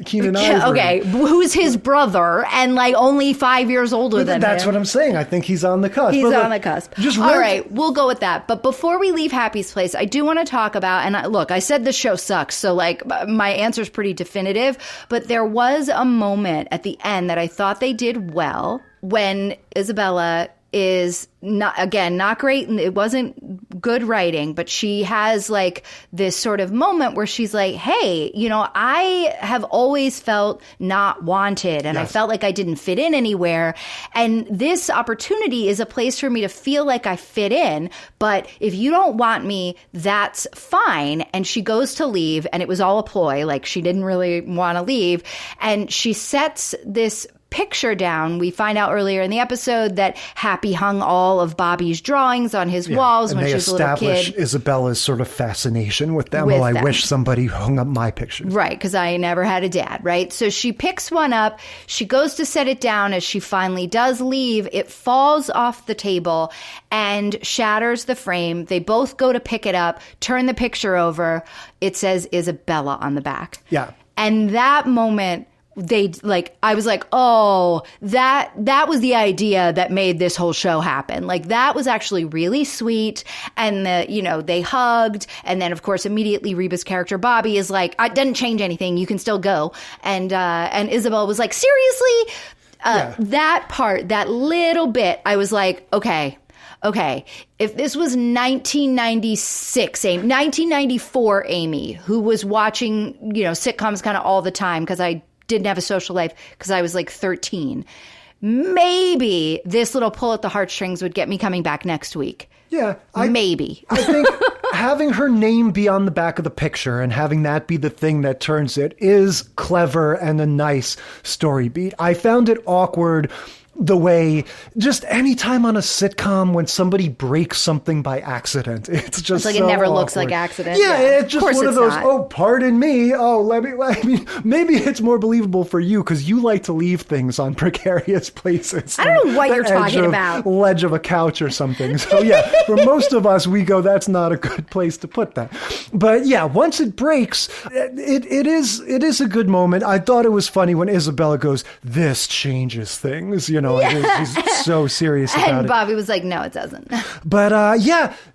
Keenan Ivory. Okay, who's his brother and like only 5 years older than him. That's what I'm saying. I think he's on the cusp. He's on the cusp. All right, we'll go with that. But before we leave Happy's Place, I do want to talk about, and I said the show sucks, so like my answer is pretty definitive, but there was a moment at the end that I thought they did well when Isabella is not great, and it wasn't good writing, but she has like this sort of moment where she's like, hey, I have always felt not wanted, and I felt like I didn't fit in anywhere, and this opportunity is a place for me to feel like I fit in, but if you don't want me, that's fine. And she goes to leave, and it was all a ploy, like she didn't really want to leave, and she sets this picture down. We find out earlier in the episode that Happy hung all of Bobby's drawings on his walls when she was a little kid. They establish Isabella's sort of fascination with them. I wish somebody hung up my pictures. Right, because I never had a dad, right? So she picks one up. She goes to set it down. As she finally does leave, it falls off the table and shatters the frame. They both go to pick it up, turn the picture over. It says Isabella on the back. Yeah. And that moment, I was like, oh, that was the idea that made this whole show happen. Like, that was actually really sweet. And they hugged. And then, of course, immediately Reba's character, Bobby, is like, it doesn't change anything. You can still go. And Isabel was like, seriously? That part, that little bit, I was like, okay, if this was 1994 Amy, who was watching, sitcoms kind of all the time, because I didn't have a social life because I was like 13. Maybe this little pull at the heartstrings would get me coming back next week. Yeah. Maybe. I think having her name be on the back of the picture and having that be the thing that turns it is clever and a nice story beat. I found it awkward the way, just any time on a sitcom when somebody breaks something by accident, it's just like so it never awkward. looks like accident. Yeah, it's just one of those, not. oh, pardon me. Oh, maybe it's more believable for you because you like to leave things on precarious places. I don't know what you're talking about. Ledge of a couch or something. So yeah, for most of us, we go, that's not a good place to put that. But yeah, once it breaks, it is a good moment. I thought it was funny when Isabella goes, this changes things, He's so serious about it. And Bobby was like, no, it doesn't. But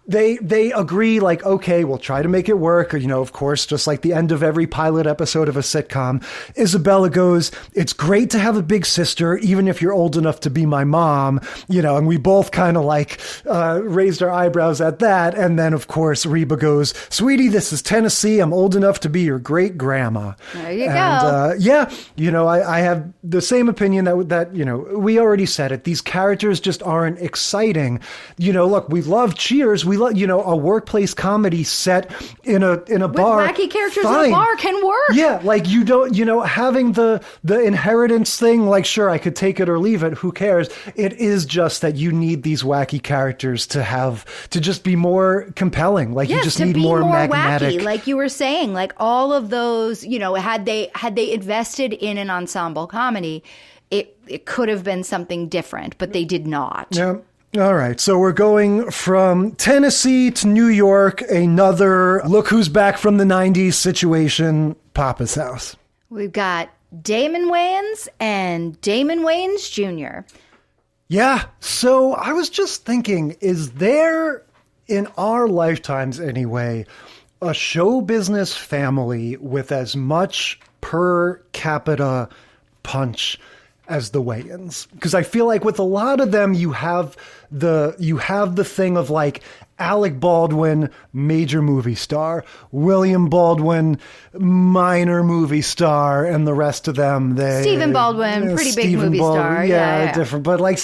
they agree, like, okay, we'll try to make it work. Of course, just like the end of every pilot episode of a sitcom, Isabella goes, it's great to have a big sister, even if you're old enough to be my mom, and we both kind of like raised our eyebrows at that. And then, of course, Reba goes, sweetie, this is Tennessee. I'm old enough to be your great grandma. There you go. I have the same opinion that we already said it. These characters just aren't exciting. Look, we love Cheers. We love, a workplace comedy set in a bar. With wacky characters fine. in a bar can work. Yeah, like you don't, having the inheritance thing, like, sure, I could take it or leave it. Who cares? It is just that you need these wacky characters to just be more compelling. Like, you just need more magnetic. Wacky, like you were saying, like all of those, had they invested in an ensemble comedy, it could have been something different, but they did not. Yeah. All right. So we're going from Tennessee to New York, another look who's back from the 90s situation, Poppa's house. We've got Damon Wayans and Damon Wayans Jr. Yeah. So I was just thinking, is there, in our lifetimes anyway, a show business family with as much per capita punch as the Wayans? Because I feel like with a lot of them, you have the thing of like Alec Baldwin, major movie star, William Baldwin, minor movie star, and the rest of them, Stephen Baldwin, pretty big movie star. Yeah, different, but like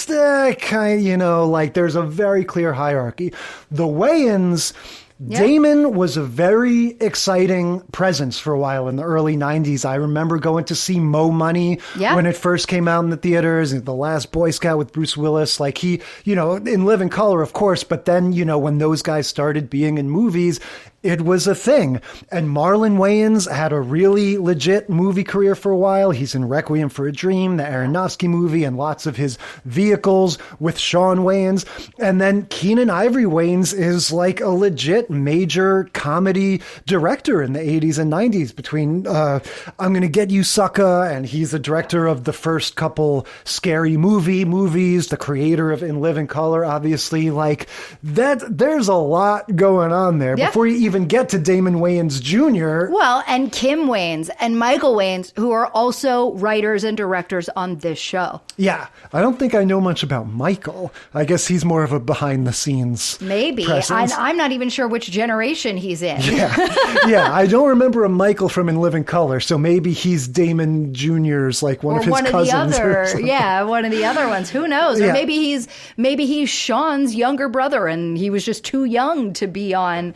kind of, like there's a very clear hierarchy. The Wayans. Yeah. Damon was a very exciting presence for a while in the early 90s. I remember going to see Mo Money when it first came out in the theaters, and The Last Boy Scout with Bruce Willis. Like he, in Living Color, of course, but then, when those guys started being in movies, it was a thing. And Marlon Wayans had a really legit movie career for a while. He's in Requiem for a Dream, the Aronofsky movie, and lots of his vehicles with Sean Wayans. And then Keenan Ivory Wayans is like a legit major comedy director in the 80s and 90s between I'm Gonna Get You, Sucker, and he's the director of the first couple Scary movies, the creator of In Living Color, obviously. Like that, there's a lot going on there before you even get to Damon Wayans Jr. Well, and Kim Wayans and Michael Wayans, who are also writers and directors on this show. Yeah, I don't think I know much about Michael. I guess he's more of a behind-the-scenes maybe. I'm not even sure which generation he's in. Yeah, I don't remember a Michael from In Living Color, so maybe he's Damon Jr.'s, like one of his cousins. One of the other ones. Who knows? Or maybe he's Sean's younger brother, and he was just too young to be on.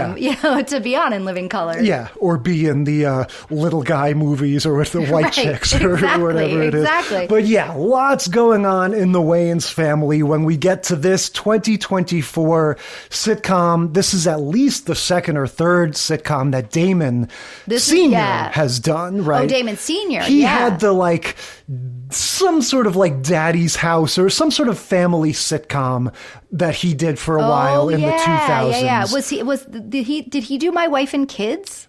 To be on In Living Color. Yeah, or be in the little guy movies or with the white chicks or whatever it is. Exactly. But yeah, lots going on in the Wayans family when we get to this 2024 sitcom. This is at least the second or third sitcom that Damon Sr. has done, right? Oh, Damon Sr. He had the some sort of like Daddy's House or some sort of family sitcom that he did for a while in the 2000s. Yeah. Did he do My Wife and Kids?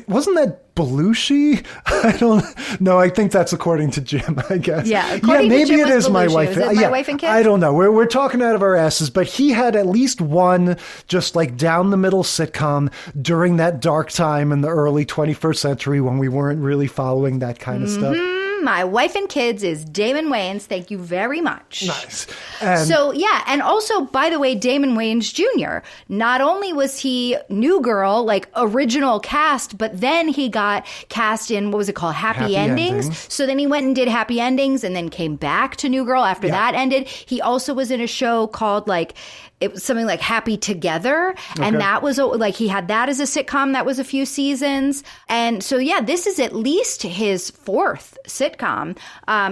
Wasn't that Belushi? I don't know. I think that's according to Jim, I guess. Yeah, maybe it is My Wife. Is it My Wife and Kids? I don't know. We're talking out of our asses, but he had at least one just like down the middle sitcom during that dark time in the early 21st century when we weren't really following that kind of stuff. My Wife and Kids is Damon Wayans. Thank you very much. Nice. And also, by the way, Damon Wayans Jr., not only was he New Girl, like original cast, but then he got cast in, what was it called? Happy Endings. So then he went and did Happy Endings and then came back to New Girl after that ended. He also was in a show called it was something like Happy Together. And that was he had that as a sitcom. That was a few seasons. And so, this is at least his fourth sitcom. sitcom.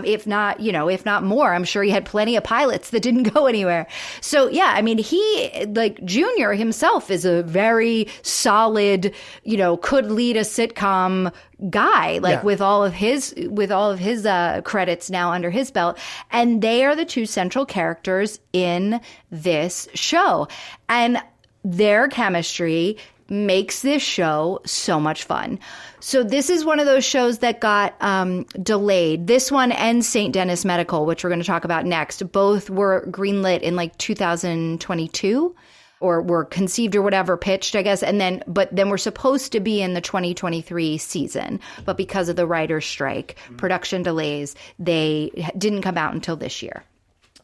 If not more. I'm sure he had plenty of pilots that didn't go anywhere. So yeah, I mean, he, like, Junior himself is a very solid, could lead a sitcom guy, like, with all of his credits now under his belt. And they are the two central characters in this show. And their chemistry makes this show so much fun. So this is one of those shows that got delayed. This one and St. Denis Medical, which we're going to talk about next, both were greenlit in like 2022 or were conceived or whatever, pitched, I guess. But then we're supposed to be in the 2023 season. But because of the writer's strike, production delays, they didn't come out until this year.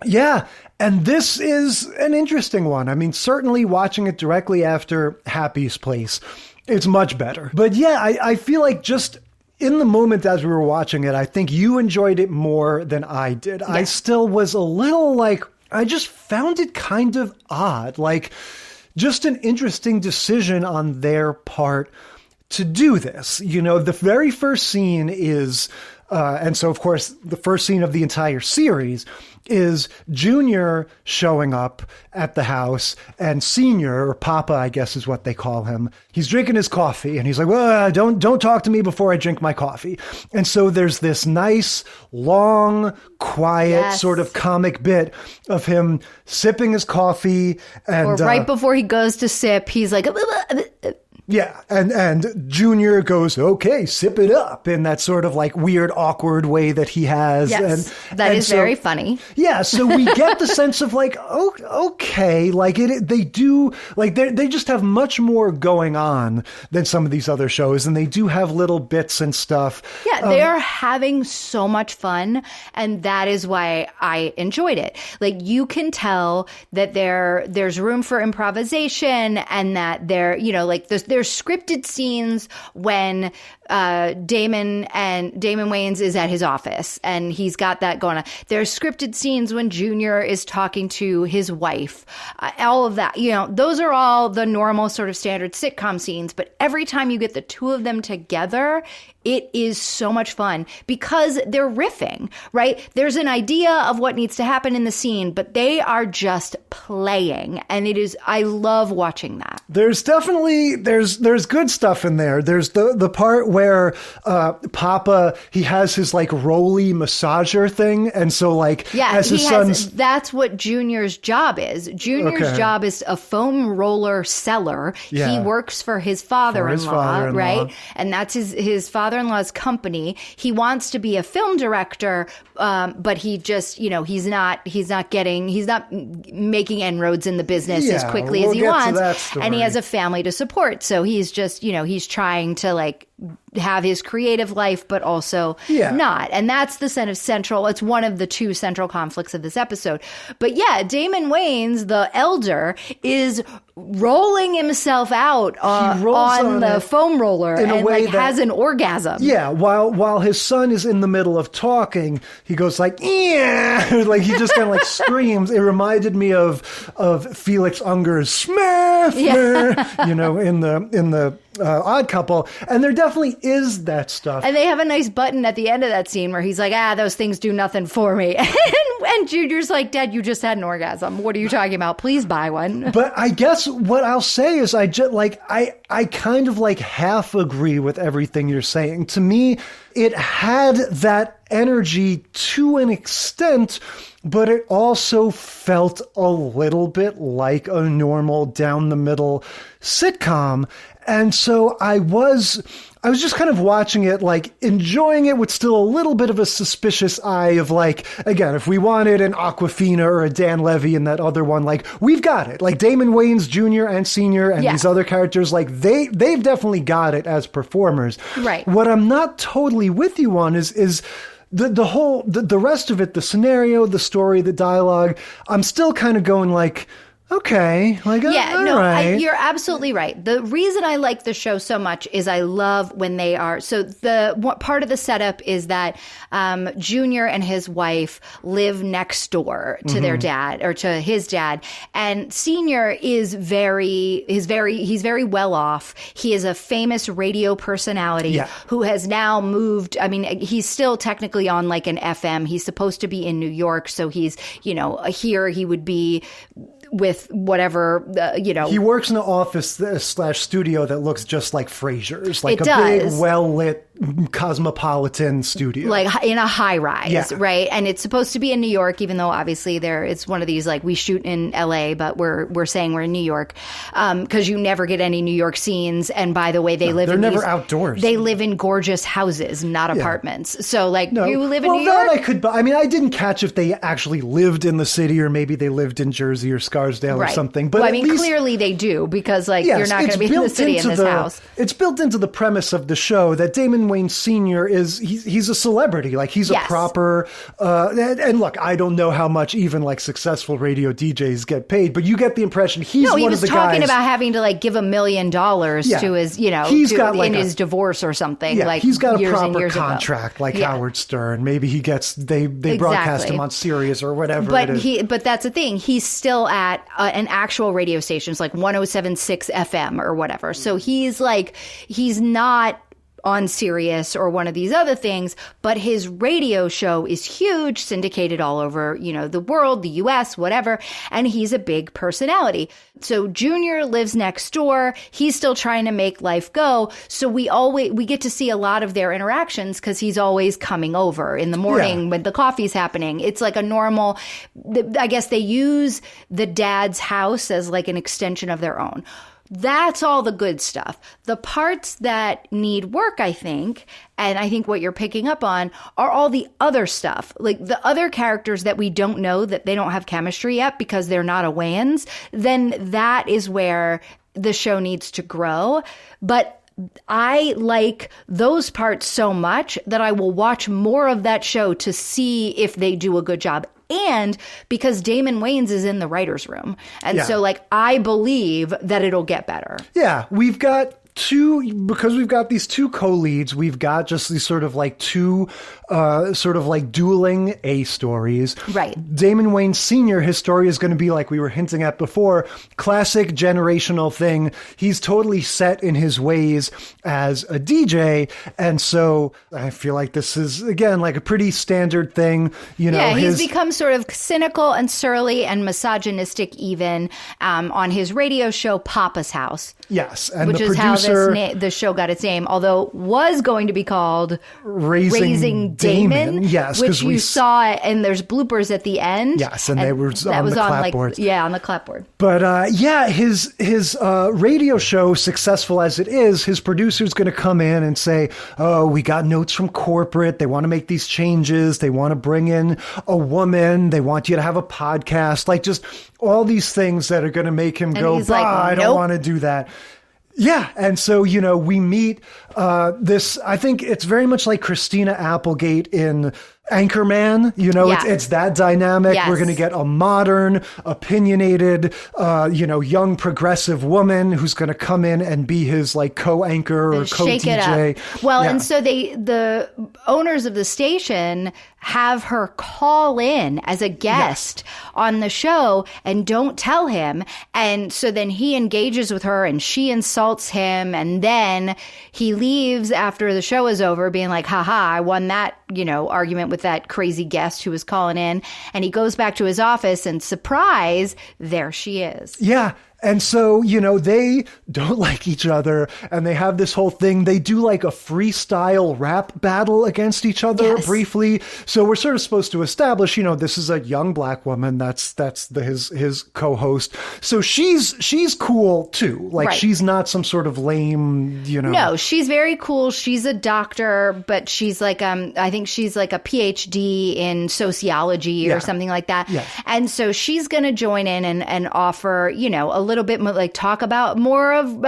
Yeah, and this is an interesting one. I mean, certainly watching it directly after Happy's Place, it's much better. But yeah, I feel like just in the moment as we were watching it, I think you enjoyed it more than I did. Yeah. I still was a little like, I just found it kind of odd, like just an interesting decision on their part to do this. The very first scene is... and so, of course, the first scene of the entire series is Junior showing up at the house, and Senior, or Poppa, I guess is what they call him, he's drinking his coffee, and he's like, well, don't talk to me before I drink my coffee. And so there's this nice, long, quiet, sort of comic bit of him sipping his coffee. And, or right before he goes to sip, he's like... Yeah, and Junior goes, okay, sip it up, in that sort of like weird, awkward way that he has. Yes, that is very funny. Yeah, so we get the sense of like, oh, okay, like they do, like they just have much more going on than some of these other shows, and they do have little bits and stuff. Yeah, they are having so much fun, and that is why I enjoyed it. Like, you can tell that there's room for improvisation, and that there's scripted scenes when Damon Wayans is at his office and he's got that going on. There's scripted scenes when Junior is talking to his wife. All of that, those are all the normal sort of standard sitcom scenes. But every time you get the two of them together, it is so much fun because they're riffing, right? There's an idea of what needs to happen in the scene, but they are just playing. And I love watching that. There's definitely, there's good stuff in there. There's the part where Poppa, he has his like roly massager thing. And so like, as his son's... That's what Junior's job is. Junior's job is a foam roller seller. Yeah. He works for his father-in-law, right? And that's his father-in-law's company. He wants to be a film director, but he just, he's not making inroads in the business as quickly as he wants. And he has a family to support. So he's just, he's trying to like have his creative life, but also not. And that's the kind of central, it's one of the two central conflicts of this episode. But yeah, Damon Wayans, the elder, is rolling himself out on the foam roller and like has an orgasm. Yeah, while his son is in the middle of talking, he goes like, yeah, like he just kind of like screams. It reminded me of Felix Unger's Smurf, in the Odd Couple, and there definitely is that stuff. And they have a nice button at the end of that scene where he's like, those things do nothing for me. And Junior's like, Dad, you just had an orgasm. What are you talking about? Please buy one. But I guess what I'll say is I kind of like half agree with everything you're saying. To me, it had that energy to an extent, but it also felt a little bit like a normal down the middle sitcom. And so I was just kind of watching it, like enjoying it with still a little bit of a suspicious eye of like, again, if we wanted an Awkwafina or a Dan Levy in that other one, like we've got it. Like Damon Wayans Jr. and Sr. and these other characters, like they've definitely got it as performers. Right. What I'm not totally with you on is the rest of it, the scenario, the story, the dialogue. I'm still kind of going like, Okay. Like, Yeah, all right. you're absolutely right. The reason I like the show so much is I love when they are. So part of the setup is that Junior and his wife live next door to their dad or to his dad, and Senior is he's very well off. He is a famous radio personality who has now moved. I mean, he's still technically on like an FM. He's supposed to be in New York, so he's here he would be with whatever, He works in an office / studio that looks just like Frasier's, like big, well-lit, cosmopolitan studio. Like in a high-rise, right? And it's supposed to be in New York, even though obviously it's one of these, like, we shoot in L.A., but we're saying we're in New York, because you never get any New York scenes. And by the way, they're never outdoors. They live in gorgeous houses, not apartments. So, like, you live in New York? I didn't catch if they actually lived in the city or maybe they lived in Jersey or Scarsdale or something. But clearly they do, because you're not going to be in the city in this house. It's built into the premise of the show that Damon Wayans Sr. he's a celebrity. Like, he's a proper, and look, I don't know how much even like successful radio DJs get paid, but you get the impression he's one of the guys. He was talking about having to like give $1 million to his, he's got like his divorce or something. Yeah, like, he's got a proper contract, like Howard Stern. Maybe he gets, they broadcast him on Sirius or whatever it is. But that's the thing. He's still at an actual radio station, like 107.6 FM or whatever. So he's not on Sirius or one of these other things, but his radio show is huge, syndicated all over, the world, the US, whatever, and he's a big personality. So Junior lives next door. He's still trying to make life go. So we get to see a lot of their interactions because he's always coming over in the morning when the coffee's happening. It's like a normal, I guess they use the dad's house as like an extension of their own. That's all the good stuff. The parts that need work, I think, and I think what you're picking up on, are all the other stuff. Like the other characters that we don't know, that they don't have chemistry yet because they're not a Wayans, then that is where the show needs to grow. But I like those parts so much that I will watch more of that show to see if they do a good job. And because Damon Wayans is in the writer's room. And so, like, I believe that it'll get better. Yeah, we've got these two co-leads, we've got just these sort of like two dueling A stories. Right. Damon Wayans Sr., his story is going to be, like we were hinting at before, classic generational thing. He's totally set in his ways as a DJ. And so I feel like this is, again, like a pretty standard thing. He's become sort of cynical and surly and misogynistic even on his radio show, Poppa's House. Yes. And which the producer, the show got its name, although was going to be called Raising Damon. Yes, which you saw, and there's bloopers at the end. Yes, and they were on the clapboard. On the clapboard. But his radio show, successful as it is, his producer's going to come in and say, "Oh, we got notes from corporate. They want to make these changes. They want to bring in a woman. They want you to have a podcast." Like, just all these things that are going to make him go, "Bah, I don't want to do that." Yeah. And so, we meet this, I think it's very much like Christina Applegate in Anchorman, it's that dynamic. Yes. We're going to get a modern, opinionated, young progressive woman who's going to come in and be his like co-anchor or co-DJ. Well, and so the owners of the station have her call in as a guest on the show and don't tell him. And so then he engages with her and she insults him. And then he leaves after the show is over being like, haha, I won that, argument with that crazy guest who was calling in. And he goes back to his office and surprise, there she is. Yeah. And so, they don't like each other and they have this whole thing. They do like a freestyle rap battle against each other briefly. So we're sort of supposed to establish, this is a young black woman. That's his co-host. So she's cool too. Like she's not some sort of lame, No, she's very cool. She's a doctor, but she's like, I think she's like a PhD in sociology or something like that. Yeah. And so she's going to join in and offer, a little bit more, like talk about more of,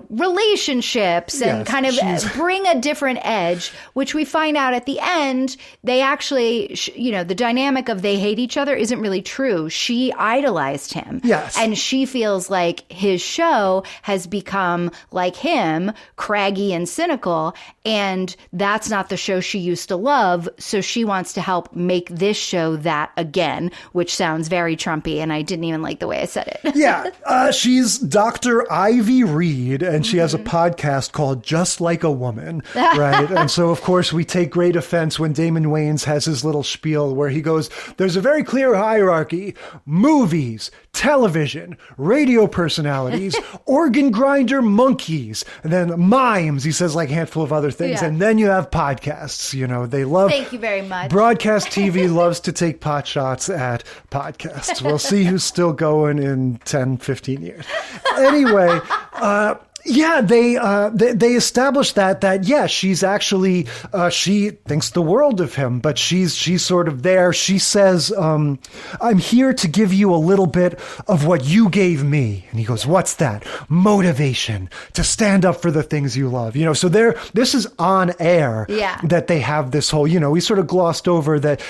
relationships and kind of bring a different edge, which we find out at the end, they actually, the dynamic of they hate each other isn't really true. She idolized him. Yes. And she feels like his show has become like him, craggy and cynical. And that's not the show she used to love. So she wants to help make this show that again, which sounds very Trumpy. And I didn't even like the way I said it. Yeah. She's Dr. Ivy Reed, and she has a podcast called Just Like a Woman, right? And so, of course, we take great offense when Damon Wayans has his little spiel where he goes, there's a very clear hierarchy: movies, television, radio personalities, organ grinder monkeys, and then mimes. He says like a handful of other things. Yeah. And then you have podcasts. They love. Thank you very much. Broadcast TV loves to take pot shots at podcasts. We'll see who's still going in 10, 15 years. Anyway, they established that she's actually she thinks the world of him, but she's sort of there. She says, I'm here to give you a little bit of what you gave me. And he goes, what's that? Motivation to stand up for the things you love. So this is on air that they have this whole, we sort of glossed over that,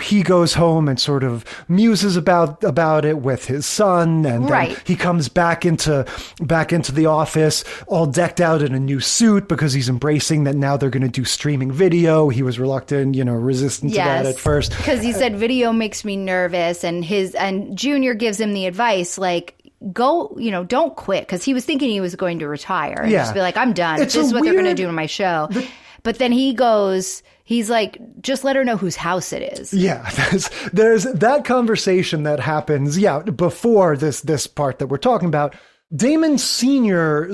he goes home and sort of muses about it with his son, and then he comes back into the office all decked out in a new suit because he's embracing that now they're going to do streaming video. He was reluctant, resistant to that at first. Because he said video makes me nervous, and Junior gives him the advice like, go, don't quit, because he was thinking he was going to retire and just be like, I'm done. This is what they're going to do to my show. But then he's like, just let her know whose house it is. Yeah, there's that conversation that happens, before this part that we're talking about. Damon Sr.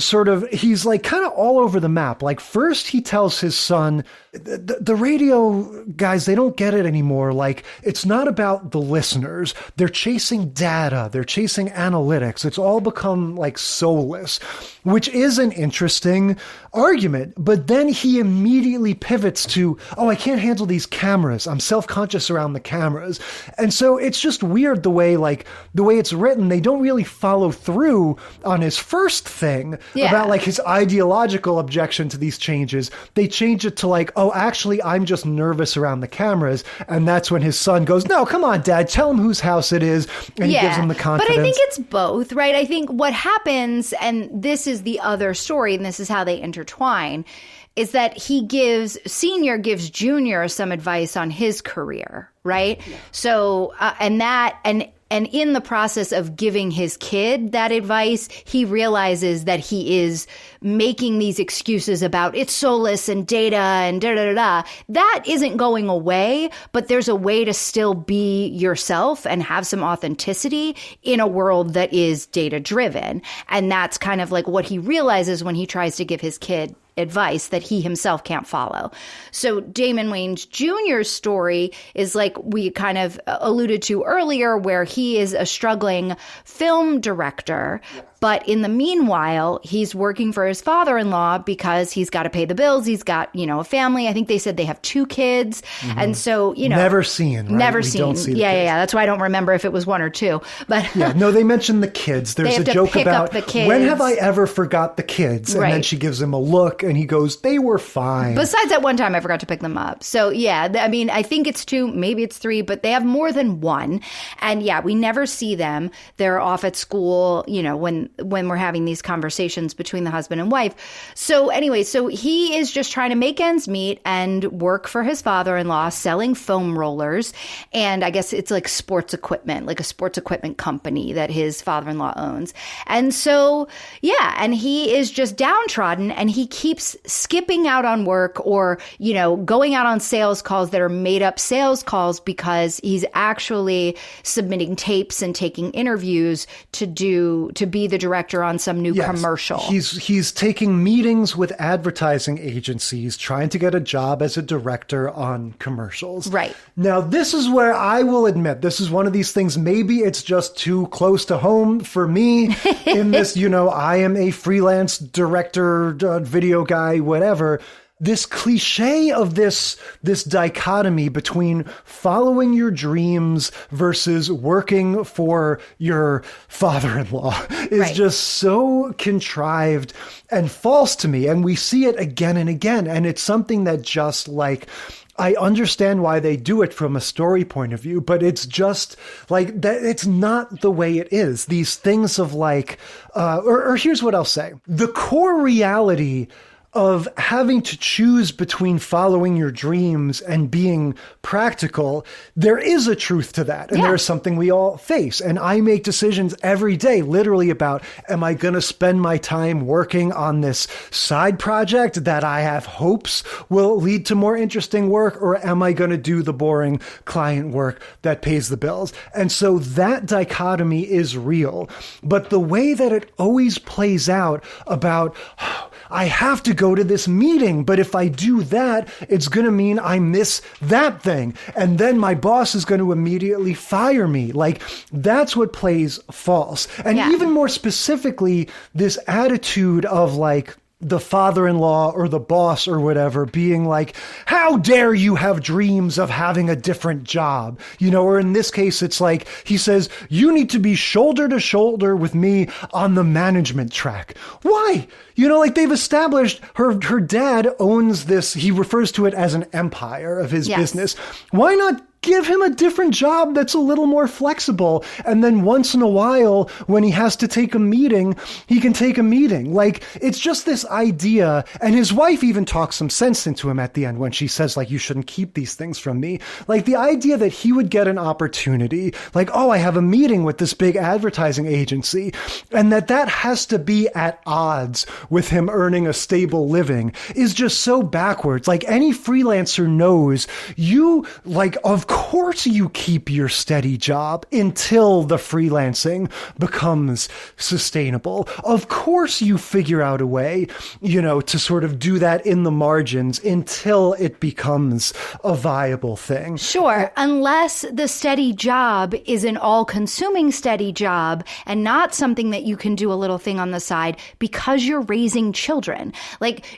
he's like kind of all over the map. Like first he tells his son, the radio guys, they don't get it anymore. Like it's not about the listeners. They're chasing data. They're chasing analytics. It's all become like soulless, which is an interesting argument. But then he immediately pivots to, I can't handle these cameras. I'm self-conscious around the cameras. And so it's just weird the way it's written. They don't really follow through on his first thing about like his ideological objection to these changes. They change it to like, actually, I'm just nervous around the cameras. And that's when his son goes, no, come on, Dad, tell him whose house it is. And he gives him the confidence. But I think it's both, right? I think what happens, and this is the other story, and this is how they intertwine, is that Senior gives Junior some advice on his career, right? Yeah. So, and in the process of giving his kid that advice, he realizes that he is making these excuses about it's soulless and data and da-da-da-da. That isn't going away, but there's a way to still be yourself and have some authenticity in a world that is data-driven. And that's kind of like what he realizes when he tries to give his kid advice that he himself can't follow. So Damon Wayans Jr.'s story is like we kind of alluded to earlier, where he is a struggling film director. But in the meanwhile, he's working for his father-in-law because he's got to pay the bills. He's got, a family. I think they said they have 2 kids. Mm-hmm. And so, never seen, right? Never seen. Don't see yeah. That's why I don't remember if it was 1 or 2. But no, they mentioned the kids. There's a joke about when have I ever forgot the kids? And then she gives him a look and he goes, they were fine. Besides that one time I forgot to pick them up. So I think it's 2, maybe it's 3, but they have more than 1. And we never see them. They're off at school, when we're having these conversations between the husband and wife. So anyway, he is just trying to make ends meet and work for his father-in-law selling foam rollers. And I guess it's like sports equipment, like a sports equipment company that his father-in-law owns. And so, and he is just downtrodden, and he keeps skipping out on work or, going out on sales calls that are made up sales calls because he's actually submitting tapes and taking interviews to be the director on some new commercial. He's taking meetings with advertising agencies, trying to get a job as a director on commercials. Right. Now, this is where I will admit, this is one of these things, maybe it's just too close to home for me in this, I am a freelance director, video guy, whatever. this cliche of this dichotomy between following your dreams versus working for your father-in-law is just so contrived and false to me. And we see it again and again. And it's something that just like, I understand why they do it from a story point of view, but it's just like that. It's not the way it is. These things of like, or here's what I'll say. The core reality of having to choose between following your dreams and being practical, there is a truth to that. And there's something we all face. And I make decisions every day, literally about, am I going to spend my time working on this side project that I have hopes will lead to more interesting work? Or am I going to do the boring client work that pays the bills? And so that dichotomy is real. But the way that it always plays out about, I have to go to this meeting, but if I do that, it's going to mean I miss that thing. And then my boss is going to immediately fire me. Like, that's what plays false. And even more specifically, this attitude of like, the father-in-law or the boss or whatever being like, how dare you have dreams of having a different job? You know, or in this case, it's like, he says, you need to be shoulder to shoulder with me on the management track. Why? You know, like they've established her dad owns this. He refers to it as an empire of his business. Why not give him a different job that's a little more flexible? And then once in a while, when he has to take a meeting, he can take a meeting. Like, it's just this idea. And his wife even talks some sense into him at the end when she says, like, you shouldn't keep these things from me. Like, the idea that he would get an opportunity, like, oh, I have a meeting with this big advertising agency, and that has to be at odds with him earning a stable living is just so backwards. Like, any freelancer knows you, like, of course you keep your steady job until the freelancing becomes sustainable. Of course you figure out a way, you know, to sort of do that in the margins until it becomes a viable thing. Sure, unless the steady job is an all-consuming steady job and not something that you can do a little thing on the side because you're raising children.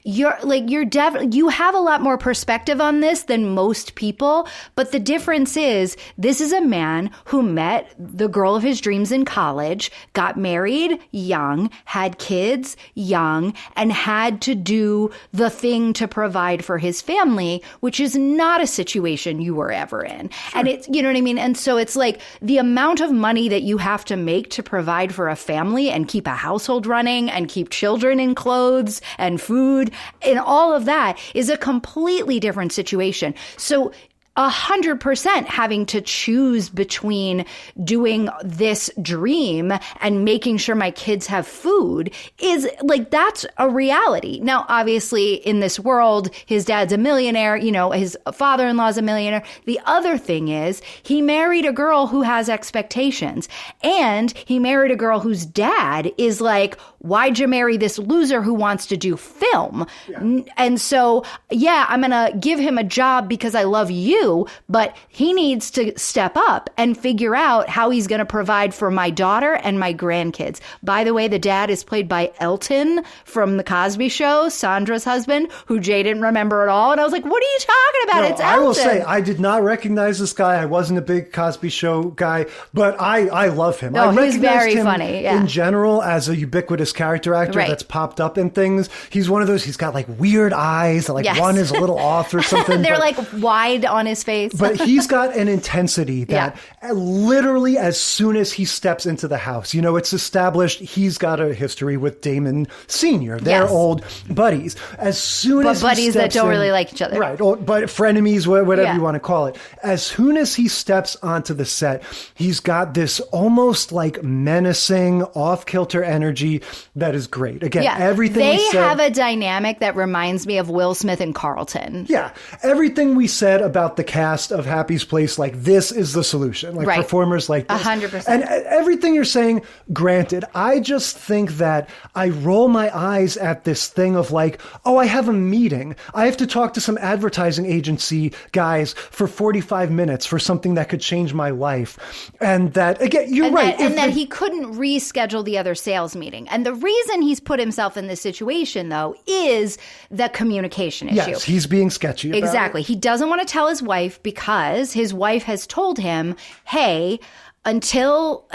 You have a lot more perspective on this than most people, but the difference is this is a man who met the girl of his dreams in college, got married young, had kids young, and had to do the thing to provide for his family, which is not a situation you were ever in. Sure. And it's, you know what I mean? And so it's like the amount of money that you have to make to provide for a family and keep a household running and keep children in clothes and food and all of that is a completely different situation. So 100% having to choose between doing this dream and making sure my kids have food is like, that's a reality. Now, obviously in this world, his dad's a millionaire, you know, his father-in-law's a millionaire. The other thing is he married a girl who has expectations, and he married a girl whose dad is like, why'd you marry this loser who wants to do film? Yeah. And so, yeah, I'm going to give him a job because I love you, but he needs to step up and figure out how he's going to provide for my daughter and my grandkids. By the way, the dad is played by Elton from The Cosby Show, Sandra's husband, who Jay didn't remember at all. And I was like, what are you talking about? No, it's Elton. I will say, I did not recognize this guy. I wasn't a big Cosby Show guy, but I love him. No, I he's very him funny. Yeah. In general, as a ubiquitous character actor that's popped up in things. He's one of those, he's got like weird eyes, like one is a little off or something. They're like wide on his face. But he's got an intensity that literally as soon as he steps into the house, you know, it's established he's got a history with Damon Sr. They're old buddies. As soon as buddies that don't really like each other. Right. But frenemies, whatever you want to call it. As soon as he steps onto the set, he's got this almost like menacing, off-kilter energy that is great. Again, everything they have a dynamic that reminds me of Will Smith and Carlton. Yeah. Everything we said about the cast of Happy's Place like this is the solution, like performers like this. 100%. And everything you're saying, granted, I just think that I roll my eyes at this thing of like, oh, I have a meeting. I have to talk to some advertising agency guys for 45 minutes for something that could change my life. And that, again, you're right. That he couldn't reschedule the other sales meeting. And the reason he's put himself in this situation, though, is the communication issue. Yes, he's being sketchy about Exactly. it. He doesn't want to tell his wife because his wife has told him, hey, until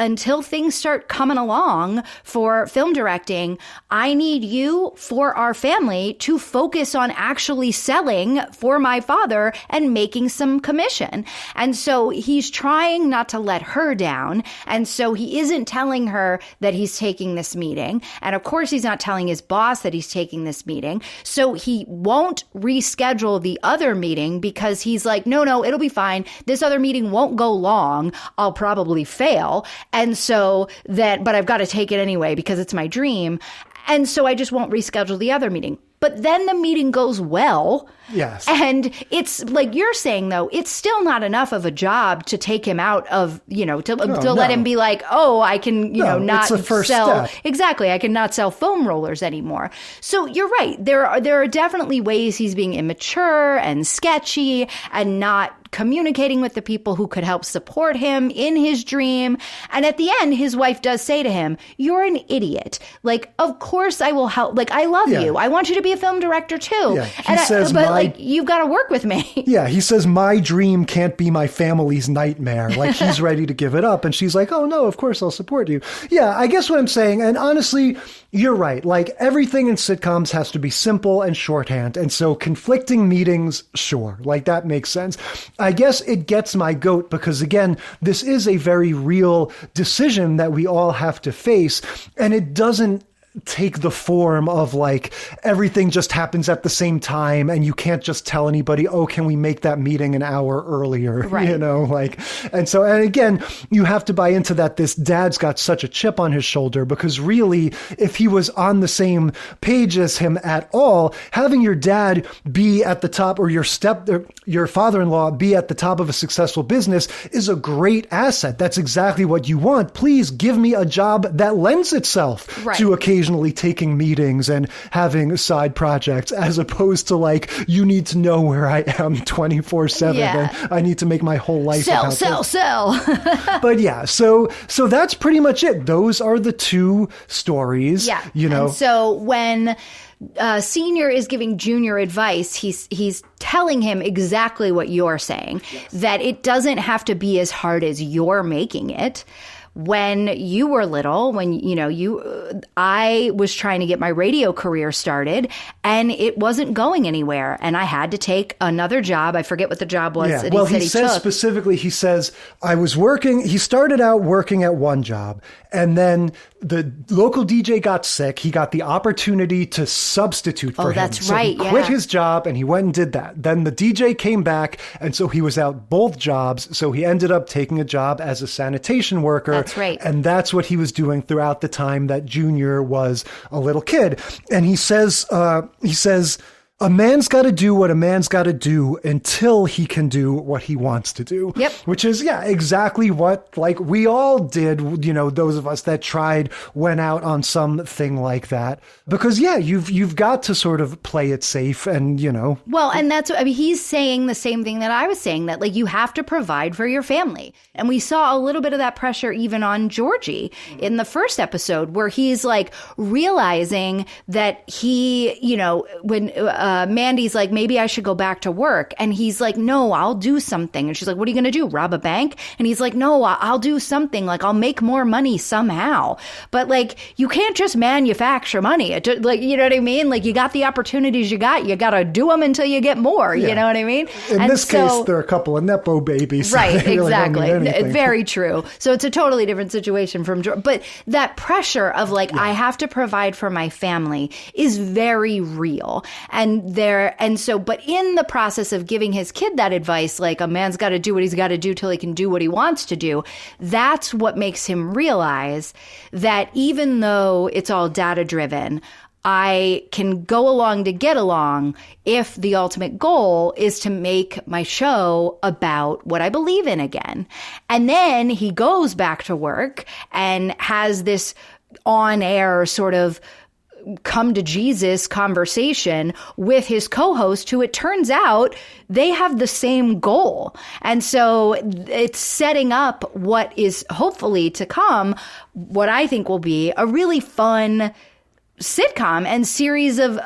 things start coming along for film directing, I need you for our family to focus on actually selling for my father and making some commission. And so he's trying not to let her down. And so he isn't telling her that he's taking this meeting. And of course, he's not telling his boss that he's taking this meeting. So he won't reschedule the other meeting because he's like, no, it'll be fine. This other meeting won't go long. I'll probably fail. And so but I've got to take it anyway because it's my dream. And so I just won't reschedule the other meeting. But then the meeting goes well. Yes. And it's like you're saying, though, it's still not enough of a job to take him out of, to let him be like, oh, I can, not it's the first sell. step. Exactly. I can not sell foam rollers anymore. So you're right. There are definitely ways he's being immature and sketchy and not communicating with the people who could help support him in his dream. And at the end, his wife does say to him, you're an idiot. Like, of course I will help. Like, I love you. I want you to be a film director too. Yeah. He says, you've got to work with me. Yeah. He says, my dream can't be my family's nightmare. Like, he's ready to give it up. And she's like, oh no, of course I'll support you. Yeah. I guess what I'm saying, and honestly, you're right. Like, everything in sitcoms has to be simple and shorthand. And so conflicting meetings, sure. Like, that makes sense. I guess it gets my goat because, again, this is a very real decision that we all have to face. And it doesn't take the form of like everything just happens at the same time and you can't just tell anybody, oh, can we make that meeting an hour earlier? Right. And again, you have to buy into that. This dad's got such a chip on his shoulder because really, if he was on the same page as him at all, having your dad be at the top or your father-in-law be at the top of a successful business is a great asset. That's exactly what you want. Please give me a job that lends itself to occasionally taking meetings and having side projects, as opposed to like, you need to know where I am 24/7 and I need to make my whole life sell. But yeah, so that's pretty much it. Those are the two stories. Yeah. And so when Senior is giving Junior advice, he's telling him exactly what you're saying, that it doesn't have to be as hard as you're making it. When you were little, I was trying to get my radio career started and it wasn't going anywhere. And I had to take another job. I forget what the job was. Yeah. He says specifically, he says, he started out working at one job and then the local DJ got sick. He got the opportunity to substitute for him. That's so right. He quit his job and he went and did that. Then the DJ came back. And so he was out both jobs. So he ended up taking a job as a sanitation worker. That's right. And that's what he was doing throughout the time that Junior was a little kid. And he says, a man's got to do what a man's got to do until he can do what he wants to do. Yep. Which is, exactly what, like, we all did, those of us that went out on something like that. Because, you've got to sort of play it safe and, Well, and he's saying the same thing that I was saying, that, like, you have to provide for your family. And we saw a little bit of that pressure even on Georgie in the first episode, where he's, like, realizing that he, when Mandy's like, maybe I should go back to work. And he's like, no, I'll do something. And she's like, what are you going to do? Rob a bank? And he's like, no, I'll do something. Like, I'll make more money somehow. But like, you can't just manufacture money. Like, you know what I mean? Like, you got the opportunities you got to do them until you get more. You know what I mean? In this case, there are a couple of Nepo babies. So right. really Exactly. Very true. So it's a totally different situation from George. But that pressure of like, I have to provide for my family is very real. But in the process of giving his kid that advice, like, a man's got to do what he's got to do till he can do what he wants to do, that's what makes him realize that even though it's all data driven, I can go along to get along if the ultimate goal is to make my show about what I believe in again. And then he goes back to work and has this on-air sort of come to Jesus conversation with his co-host, who it turns out they have the same goal. And so it's setting up what is hopefully to come, what I think will be a really fun sitcom and series of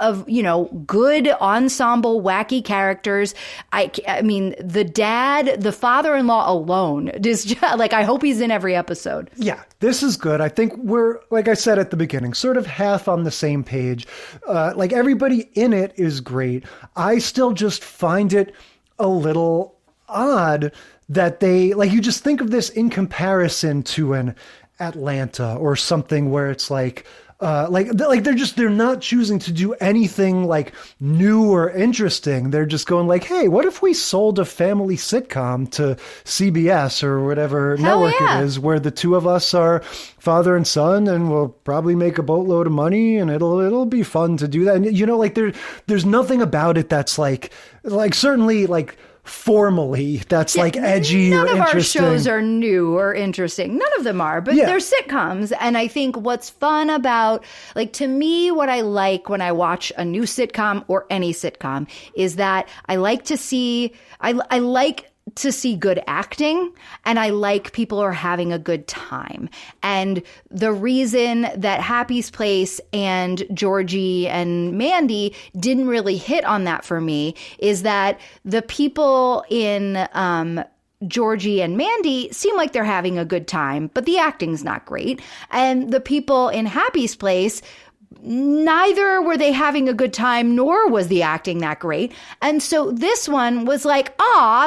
good ensemble wacky characters. I mean, the dad, the father-in-law alone is just, like, I hope he's in every episode. Yeah, this is good. I think we're, like I said at the beginning, sort of half on the same page. Like, everybody in it is great. I still just find it a little odd that they, like, you just think of this in comparison to an Atlanta or something where it's like they're not choosing to do anything like new or interesting. They're just going like, hey, what if we sold a family sitcom to CBS or whatever network it is, where the two of us are father and son, and we'll probably make a boatload of money, and it'll be fun to do that. And like there's nothing about it that's like certainly like formally that's like edgy or interesting. None of our shows are new or interesting. None of them are, but they're sitcoms. And I think what's fun about, like, to me, what I like when I watch a new sitcom or any sitcom is that I like to see good acting, and I like people are having a good time. And the reason that Happy's Place and Georgie and Mandy didn't really hit on that for me is that the people in Georgie and Mandy seem like they're having a good time, but the acting's not great. And the people in Happy's Place, neither were they having a good time, nor was the acting that great. And so this one was like,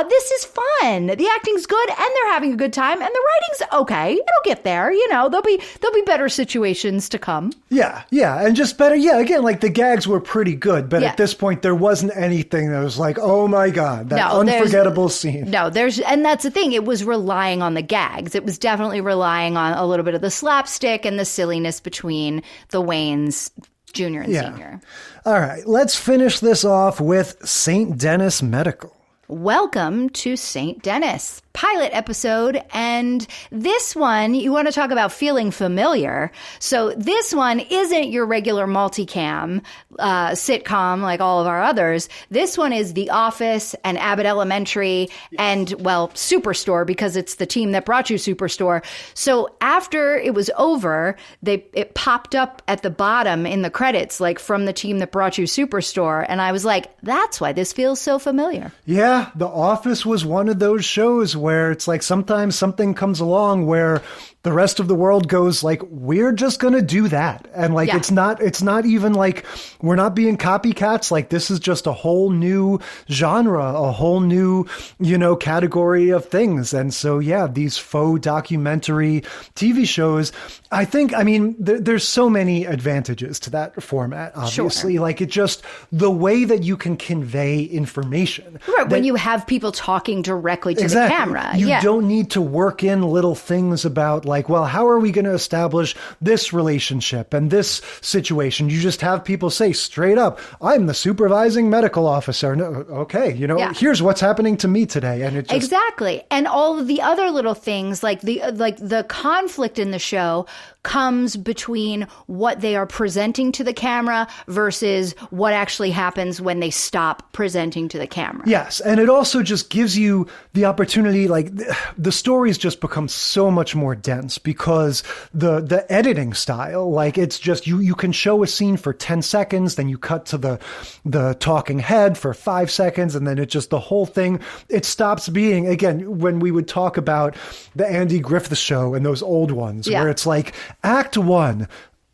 this is fun. The acting's good, and they're having a good time, and the writing's okay. It'll get there. There'll be better situations to come. Yeah, and just better. Yeah, again, like the gags were pretty good, but at this point there wasn't anything that was like, oh my God, that unforgettable scene. No, and that's the thing. It was relying on the gags. It was definitely relying on a little bit of the slapstick and the silliness between the Wayans Junior and Senior. All right, let's finish this off with St. Denis Medical. Welcome to St. Denis, pilot episode. And this one, you want to talk about feeling familiar. So this one isn't your regular multicam sitcom like all of our others. This one is The Office and Abbott Elementary and, well, Superstore, because it's the team that brought you Superstore. So after it was over, it popped up at the bottom in the credits, like from the team that brought you Superstore. And I was like, that's why this feels so familiar. Yeah, The Office was one of those shows where it's like sometimes something comes along where the rest of the world goes like, we're just going to do that. And like, it's not even like we're not being copycats. Like, this is just a whole new genre, a whole new, category of things. And so, these faux documentary TV shows, there's so many advantages to that format, obviously. Sure. Like, it just, the way that you can convey information. Right, when you have people talking directly to the camera. You don't need to work in little things about like, well, how are we going to establish this relationship and this situation? You just have people say straight up, I'm the supervising medical officer. No, okay, here's what's happening to me today. And it just... Exactly. And all of the other little things, like the conflict in the show comes between what they are presenting to the camera versus what actually happens when they stop presenting to the camera. Yes, and it also just gives you the opportunity, like the stories just become so much more dense because the editing style, like it's just you can show a scene for 10 seconds, then you cut to the talking head for 5 seconds, and then it just, the whole thing, it stops being, again, when we would talk about the Andy Griffith Show and those old ones, where it's like, Act 1,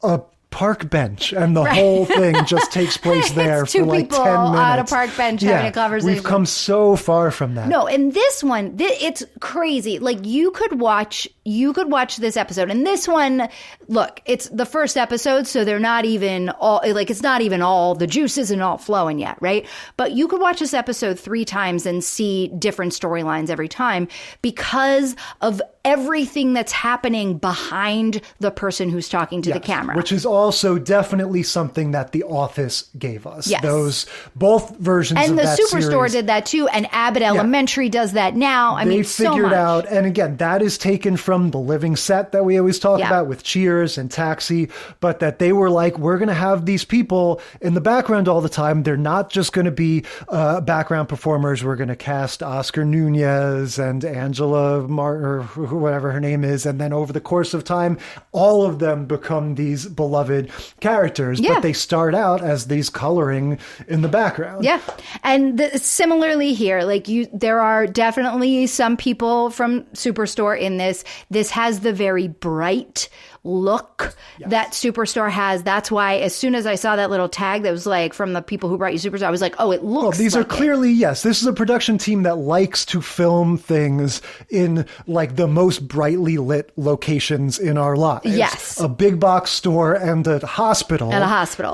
a park bench, and the whole thing just takes place there for like 10 minutes. Two people on a park bench having a conversation. We've come so far from that. No, and this one, it's crazy. Like, you could watch you could watch this episode. And this one, look, it's the first episode, so they're not even all, like, it's not even all, the juice isn't all flowing yet, right? But you could watch this episode 3 times and see different storylines every time because of everything that's happening behind the person who's talking to the camera. Which is also definitely something that The Office gave us. Yes. Those, both versions and of that the Superstore series. did that too, and Abbott Elementary does that now. I mean, so much. They figured out, and again, that is taken from the living set that we always talk about with Cheers and Taxi, but that they were like, we're going to have these people in the background all the time. They're not just going to be background performers. We're going to cast Oscar Nunez and Angela or whatever her name is, and then over the course of time, all of them become these beloved characters, but they start out as these coloring in the background. Yeah. And similarly here, like there are definitely some people from Superstore in this. This has the very bright look that Superstore has. That's why as soon as I saw that little tag that was like from the people who brought you Superstore, I was like, oh, it looks these like are clearly, yes, this is a production team that likes to film things in like the most brightly lit locations in our lives. Yes. A big box store and a hospital.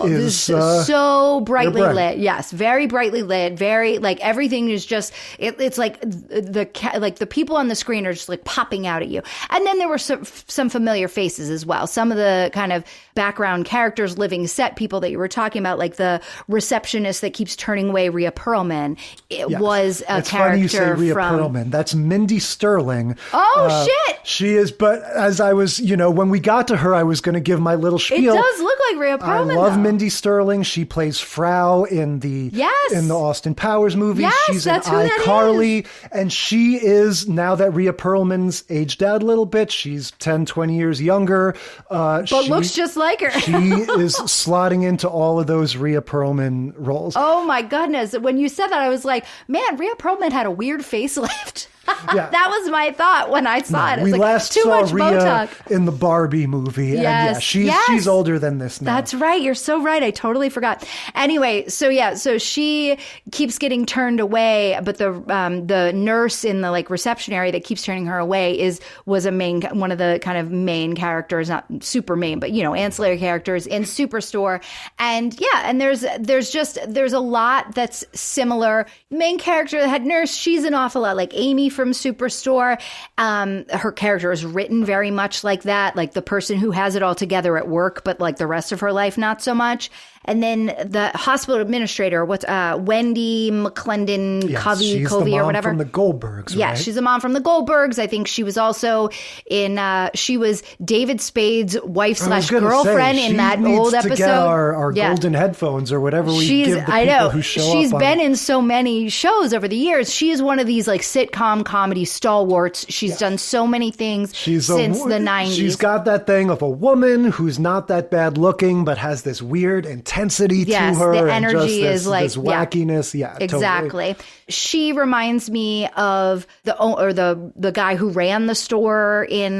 Is so brightly lit. Yes. Very brightly lit. Very, like, everything is just, it's like the people on the screen are just like popping out at you. And then there were some familiar faces as well. Some of the kind of background characters, living set people that you were talking about, like the receptionist that keeps turning away Rhea Perlman. It was a it's character funny you say Rhea from Perlman. That's Mindy Sterling. Oh, shit! She is, but as I was, when we got to her, I was going to give my little spiel. It does look like Rhea Perlman. I love Mindy Sterling. She plays Frau in the Austin Powers movies. Yes, she's that's in who that iCarly. And she is, now that Rhea Perlman's aged out a little bit, she's 10, 20 years younger. But looks just like her. She is slotting into all of those Rhea Perlman roles. Oh my goodness. When you said that, I was like, man, Rhea Perlman had a weird facelift. That was my thought when I saw it. We like, last too saw much Rhea Botox in the Barbie movie. And she's older than this now. That's right. You're so right. I totally forgot. Anyway, so she keeps getting turned away, but the nurse in the like reception area that keeps turning her away was one of the kind of main characters, not super main, but ancillary characters in Superstore. And and there's a lot that's similar. Main character, the head nurse, she's an awful lot like Amy from Superstore. Her character is written very much like that, like the person who has it all together at work, but like the rest of her life, not so much. And then the hospital administrator, Wendy McClendon Covey or whatever. From the Goldbergs, Yeah, right? she's a mom from the Goldbergs. I think she was also in. She was David Spade's wife / girlfriend in that old episode. To get our golden headphones or whatever we give the people who show up. She's been in so many shows over the years. She is one of these like sitcom comedy stalwarts. She's done so many things since the 90s. She's got that thing of a woman who's not that bad looking, but has this weird intensity to her. The energy is like this wackiness. Exactly. Totally. She reminds me of the guy who ran the store in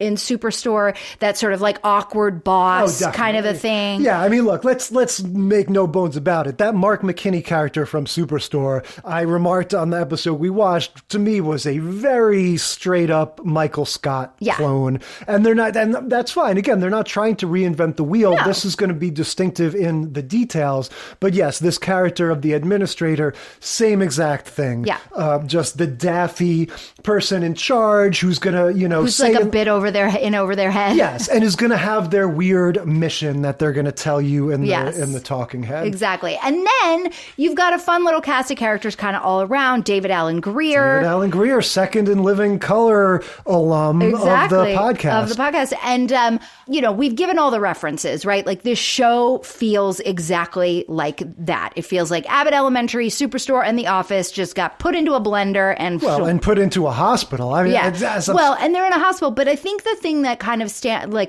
Superstore. That sort of like awkward boss kind of a thing. Yeah, I mean, look, let's make no bones about it. That Mark McKinney character from Superstore, I remarked on the episode we watched, to me was a very straight up Michael Scott clone. And they're not, and that's fine. Again, they're not trying to reinvent the wheel. No. This is going to be distinctive in the details. But yes, this character of the administrator, same exact thing. Yeah. Just the daffy person in charge who's going to, who's like a bit over their head. Yes, and is going to have their weird mission that they're going to tell you in the talking head. Exactly. And then you've got a fun little cast of characters kind of all around. David Alan Grier, second in Living Color alum of the podcast. And, we've given all the references, right? Like this show feels exactly like that. It feels like Abbott Elementary, Superstore, and The Office just got put into a blender and put into a hospital. I mean, and they're in a hospital. But I think think the thing that kind of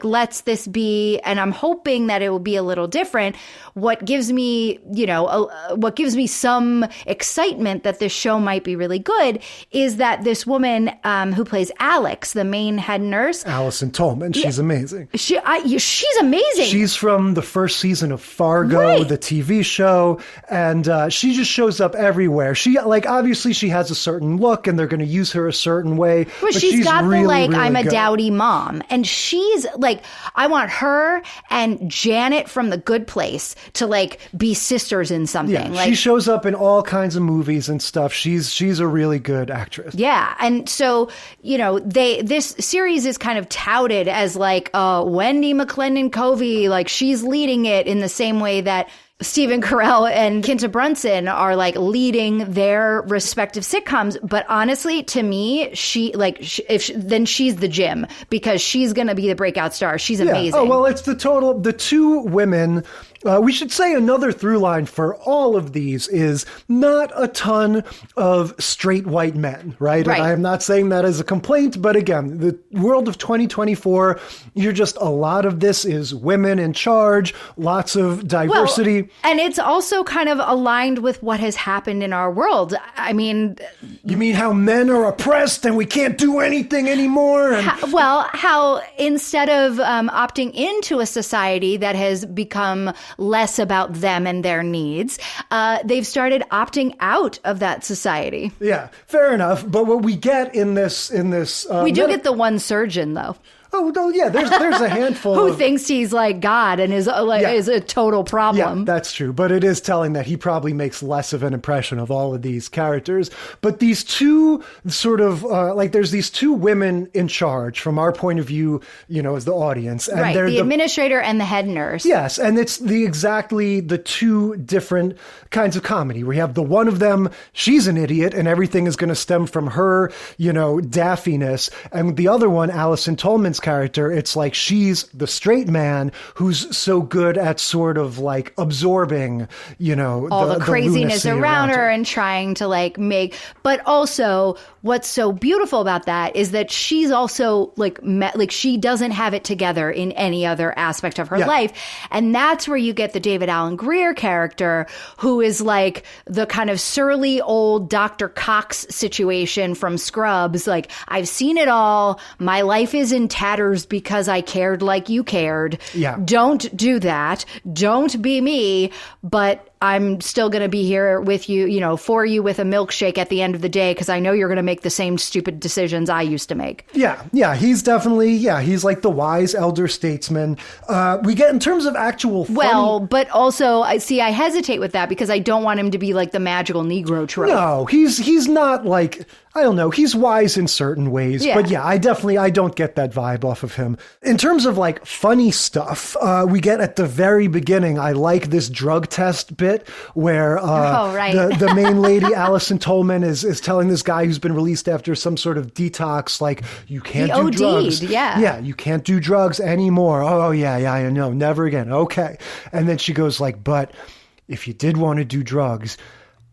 lets this be, and I'm hoping that it will be a little different, what gives me, what gives me some excitement that this show might be really good is that this woman who plays Alex, the main head nurse, Allison Tolman, she's amazing. She's amazing. She's from the first season of Fargo, the TV show, and she just shows up everywhere. She obviously she has a certain look, and they're going to use her a certain way. But she's got really, the really I'm a good. Dowdy mom, and she's I want her and Janet from The Good Place to be sisters in something. Yeah, she shows up in all kinds of movies and stuff. She's a really good actress. Yeah, and so this series is kind of touted as Wendy McClendon Covey, she's leading it in the same way that Stephen Carell and Quinta Brunson are leading their respective sitcoms. But honestly, to me, then she's the Jim, because she's going to be the breakout star. She's amazing. Oh, well, it's the two women. We should say another through line for all of these is not a ton of straight white men, right? And I am not saying that as a complaint, but again, the world of 2024, a lot of this is women in charge, lots of diversity. Well, and it's also kind of aligned with what has happened in our world. I mean... You mean how men are oppressed and we can't do anything anymore? How instead of opting into a society that has become less about them and their needs, they've started opting out of that society. Yeah, fair enough. But what we get in this, we do get the one surgeon though. Oh, no, yeah, there's a handful who thinks he's like God and is a total problem. Yeah, that's true. But it is telling that he probably makes less of an impression of all of these characters. But these two sort of, there's these two women in charge from our point of view, as the audience. And they're the administrator and the head nurse. Yes, and it's exactly the two different kinds of comedy. We have the one of them, she's an idiot, and everything is going to stem from her, daffiness. And the other one, Allison Tolman's character, it's she's the straight man who's so good at sort of absorbing, all the craziness around her and trying to make. But also, what's so beautiful about that is that she's also she doesn't have it together in any other aspect of her life, and that's where you get the David Alan Grier character, who is the kind of surly old Dr. Cox situation from Scrubs. I've seen it all. My life is in tatters because I cared like you cared. Yeah. Don't do that. Don't be me. But I'm still going to be here with you, for you with a milkshake at the end of the day, because I know you're going to make the same stupid decisions I used to make. Yeah. He's definitely, he's the wise elder statesman. We get in terms of actual funny... Well, but also, I hesitate with that because I don't want him to be the magical Negro trope. No, he's not I don't know. He's wise in certain ways. Yeah. But I don't get that vibe off of him. In terms of funny stuff, we get at the very beginning, I like this drug test bit where the main lady, Allison Tolman, is telling this guy who's been released after some sort of detox, you can't do drugs. Yeah, you can't do drugs anymore. Oh, yeah, I know. Never again. Okay. And then she goes but if you did want to do drugs,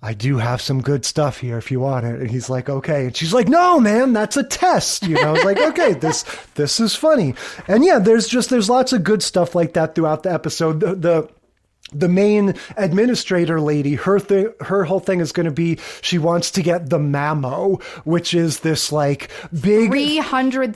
I do have some good stuff here if you want it. And he's okay. And she's no, man, that's a test. Okay, this is funny. And there's lots of good stuff like that throughout the episode. The main administrator lady, her whole thing is going to be she wants to get the mammo, which is this big $300,000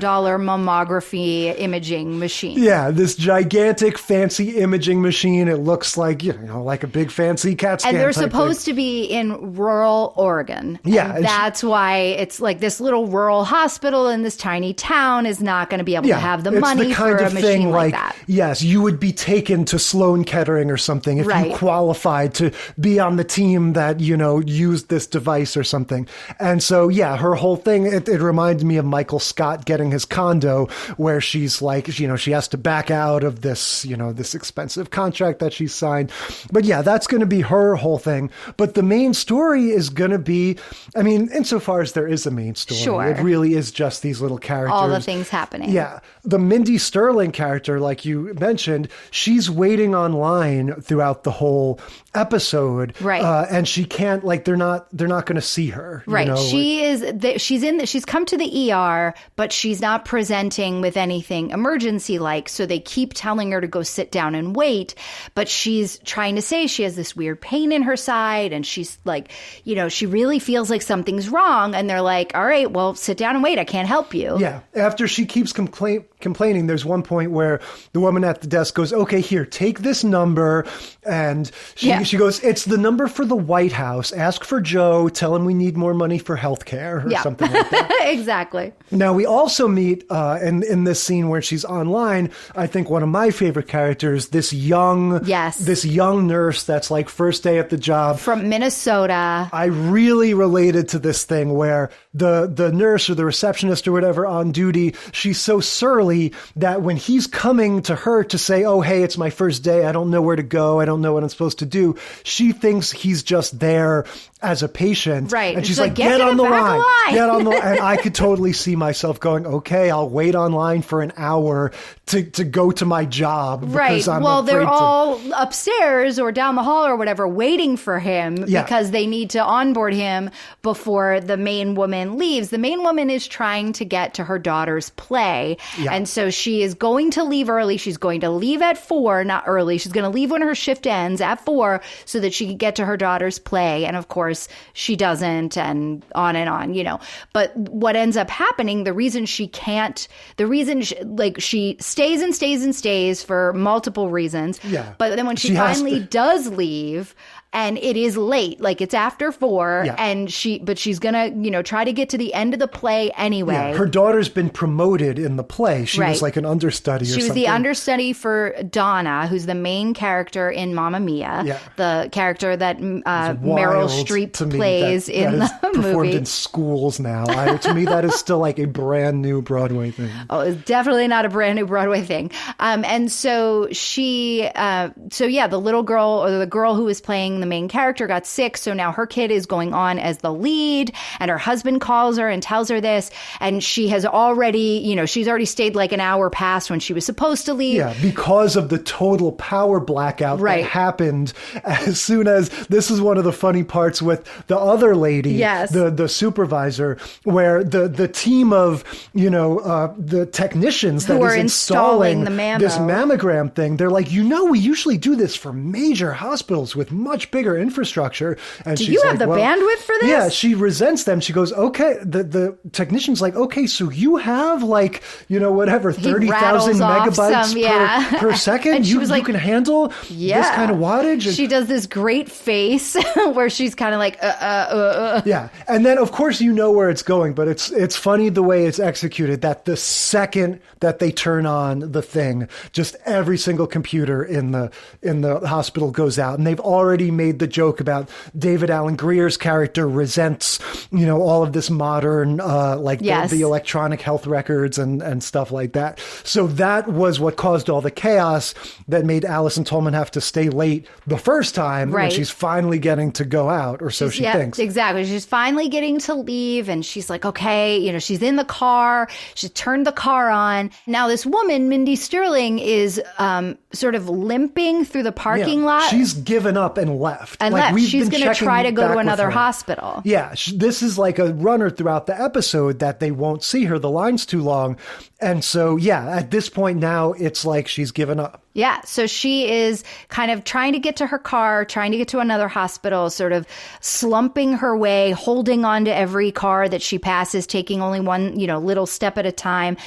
mammography imaging machine. Yeah, this gigantic fancy imaging machine. It looks like a big fancy CAT scan. And they're supposed to be in rural Oregon. Yeah, and that's why it's this little rural hospital in this tiny town is not going to be able to have the money for a machine like that. Yes, you would be taken to Sloan Kettering or something if you qualified to be on the team that used this device or something. And so her whole thing, it reminded me of Michael Scott getting his condo, where she's she has to back out of this this expensive contract that she signed. But that's going to be her whole thing. But the main story is going to be, insofar as there is a main story, it really is just these little characters, all the things happening. The Mindy Sterling character, like you mentioned, she's waiting online online throughout the whole episode. Right. And she can't, like, they're not going to see her. Right. You know? She's come to the ER, but she's not presenting with anything emergency like. So they keep telling her to go sit down and wait. But she's trying to say she has this weird pain in her side. And she's like, you know, she really feels like something's wrong. And they're like, all right, well, sit down and wait. I can't help you. Yeah. After she keeps complaining, there's one point where the woman at the desk goes, okay, here, take this number. And she goes, it's the number for the White House. Ask for Joe. Tell him we need more money for health care or something like that. Exactly. Now, we also meet in this scene where she's online, I think one of my favorite characters, this young nurse that's like first day at the job. From Minnesota. I really related to this thing where the nurse or the receptionist or whatever on duty, she's so surly that when he's coming to her to say, oh, hey, it's my first day, I don't know where to go, I don't know what I'm supposed to do, she thinks he's just there as a patient. Right. And she's like, get on the line. Get on the line. And I could totally see myself going, okay, I'll wait online for an hour to go to my job. Right. Well, they're all upstairs or down the hall or whatever waiting for him because they need to onboard him before the main woman leaves. The main woman is trying to get to her daughter's play. Yeah. And so she is going to leave early. She's going to leave at 4, not early. She's going to leave when her shift ends at 4 so that she can get to her daughter's play. And of course, she doesn't, and on, you know. But what ends up happening, the reason she stays and stays and stays for multiple reasons. Yeah. But then when she finally does leave, and it is late, like it's after 4, and she's gonna, you know, try to get to the end of the play anyway. Yeah. Her daughter's been promoted in the play. She was like an understudy or something. She was the understudy for Donna, who's the main character in Mamma Mia, the character that Meryl Streep plays in the movie. Performed in schools now. To me, that is still like a brand new Broadway thing. Oh, it's definitely not a brand new Broadway thing. And so the little girl, or the girl who was playing the main character, got sick, so now her kid is going on as the lead, and her husband calls her and tells her this, and she has already, you know, she's already stayed like an hour past when she was supposed to leave. Yeah, because of the total power blackout that happened as soon as, this is one of the funny parts with the other lady, the supervisor, where the team of, you know, the technicians that is installing this mammogram thing, they're like, you know, we usually do this for major hospitals with much bigger infrastructure. And do you have the bandwidth for this? Yeah, she resents them. She goes, okay, the technician's like, okay, so you have like, you know, whatever, 30,000 megabytes per second? And she was like, you can handle this kind of wattage? And she does this great face where she's kind of like, Yeah, and then of course you know where it's going, but it's funny the way it's executed, that the second that they turn on the thing, just every single computer in the hospital goes out, and they've already made the joke about David Alan Grier's character resents, you know, all of this modern, the electronic health records and stuff like that. So that was what caused all the chaos that made Alison Tolman have to stay late the first time when she's finally getting to go out, or so she thinks. Exactly. She's finally getting to leave, and she's like, okay, you know, she's in the car. She's turned the car on. Now this woman, Mindy Sterling, is sort of limping through the parking lot. She's given up and left. She's going to try to go to another hospital. Yeah. This is like a runner throughout the episode that they won't see her. The line's too long. And so, at this point now, it's like she's given up. Yeah. So she is kind of trying to get to her car, trying to get to another hospital, sort of slumping her way, holding on to every car that she passes, taking only one, you know, little step at a time.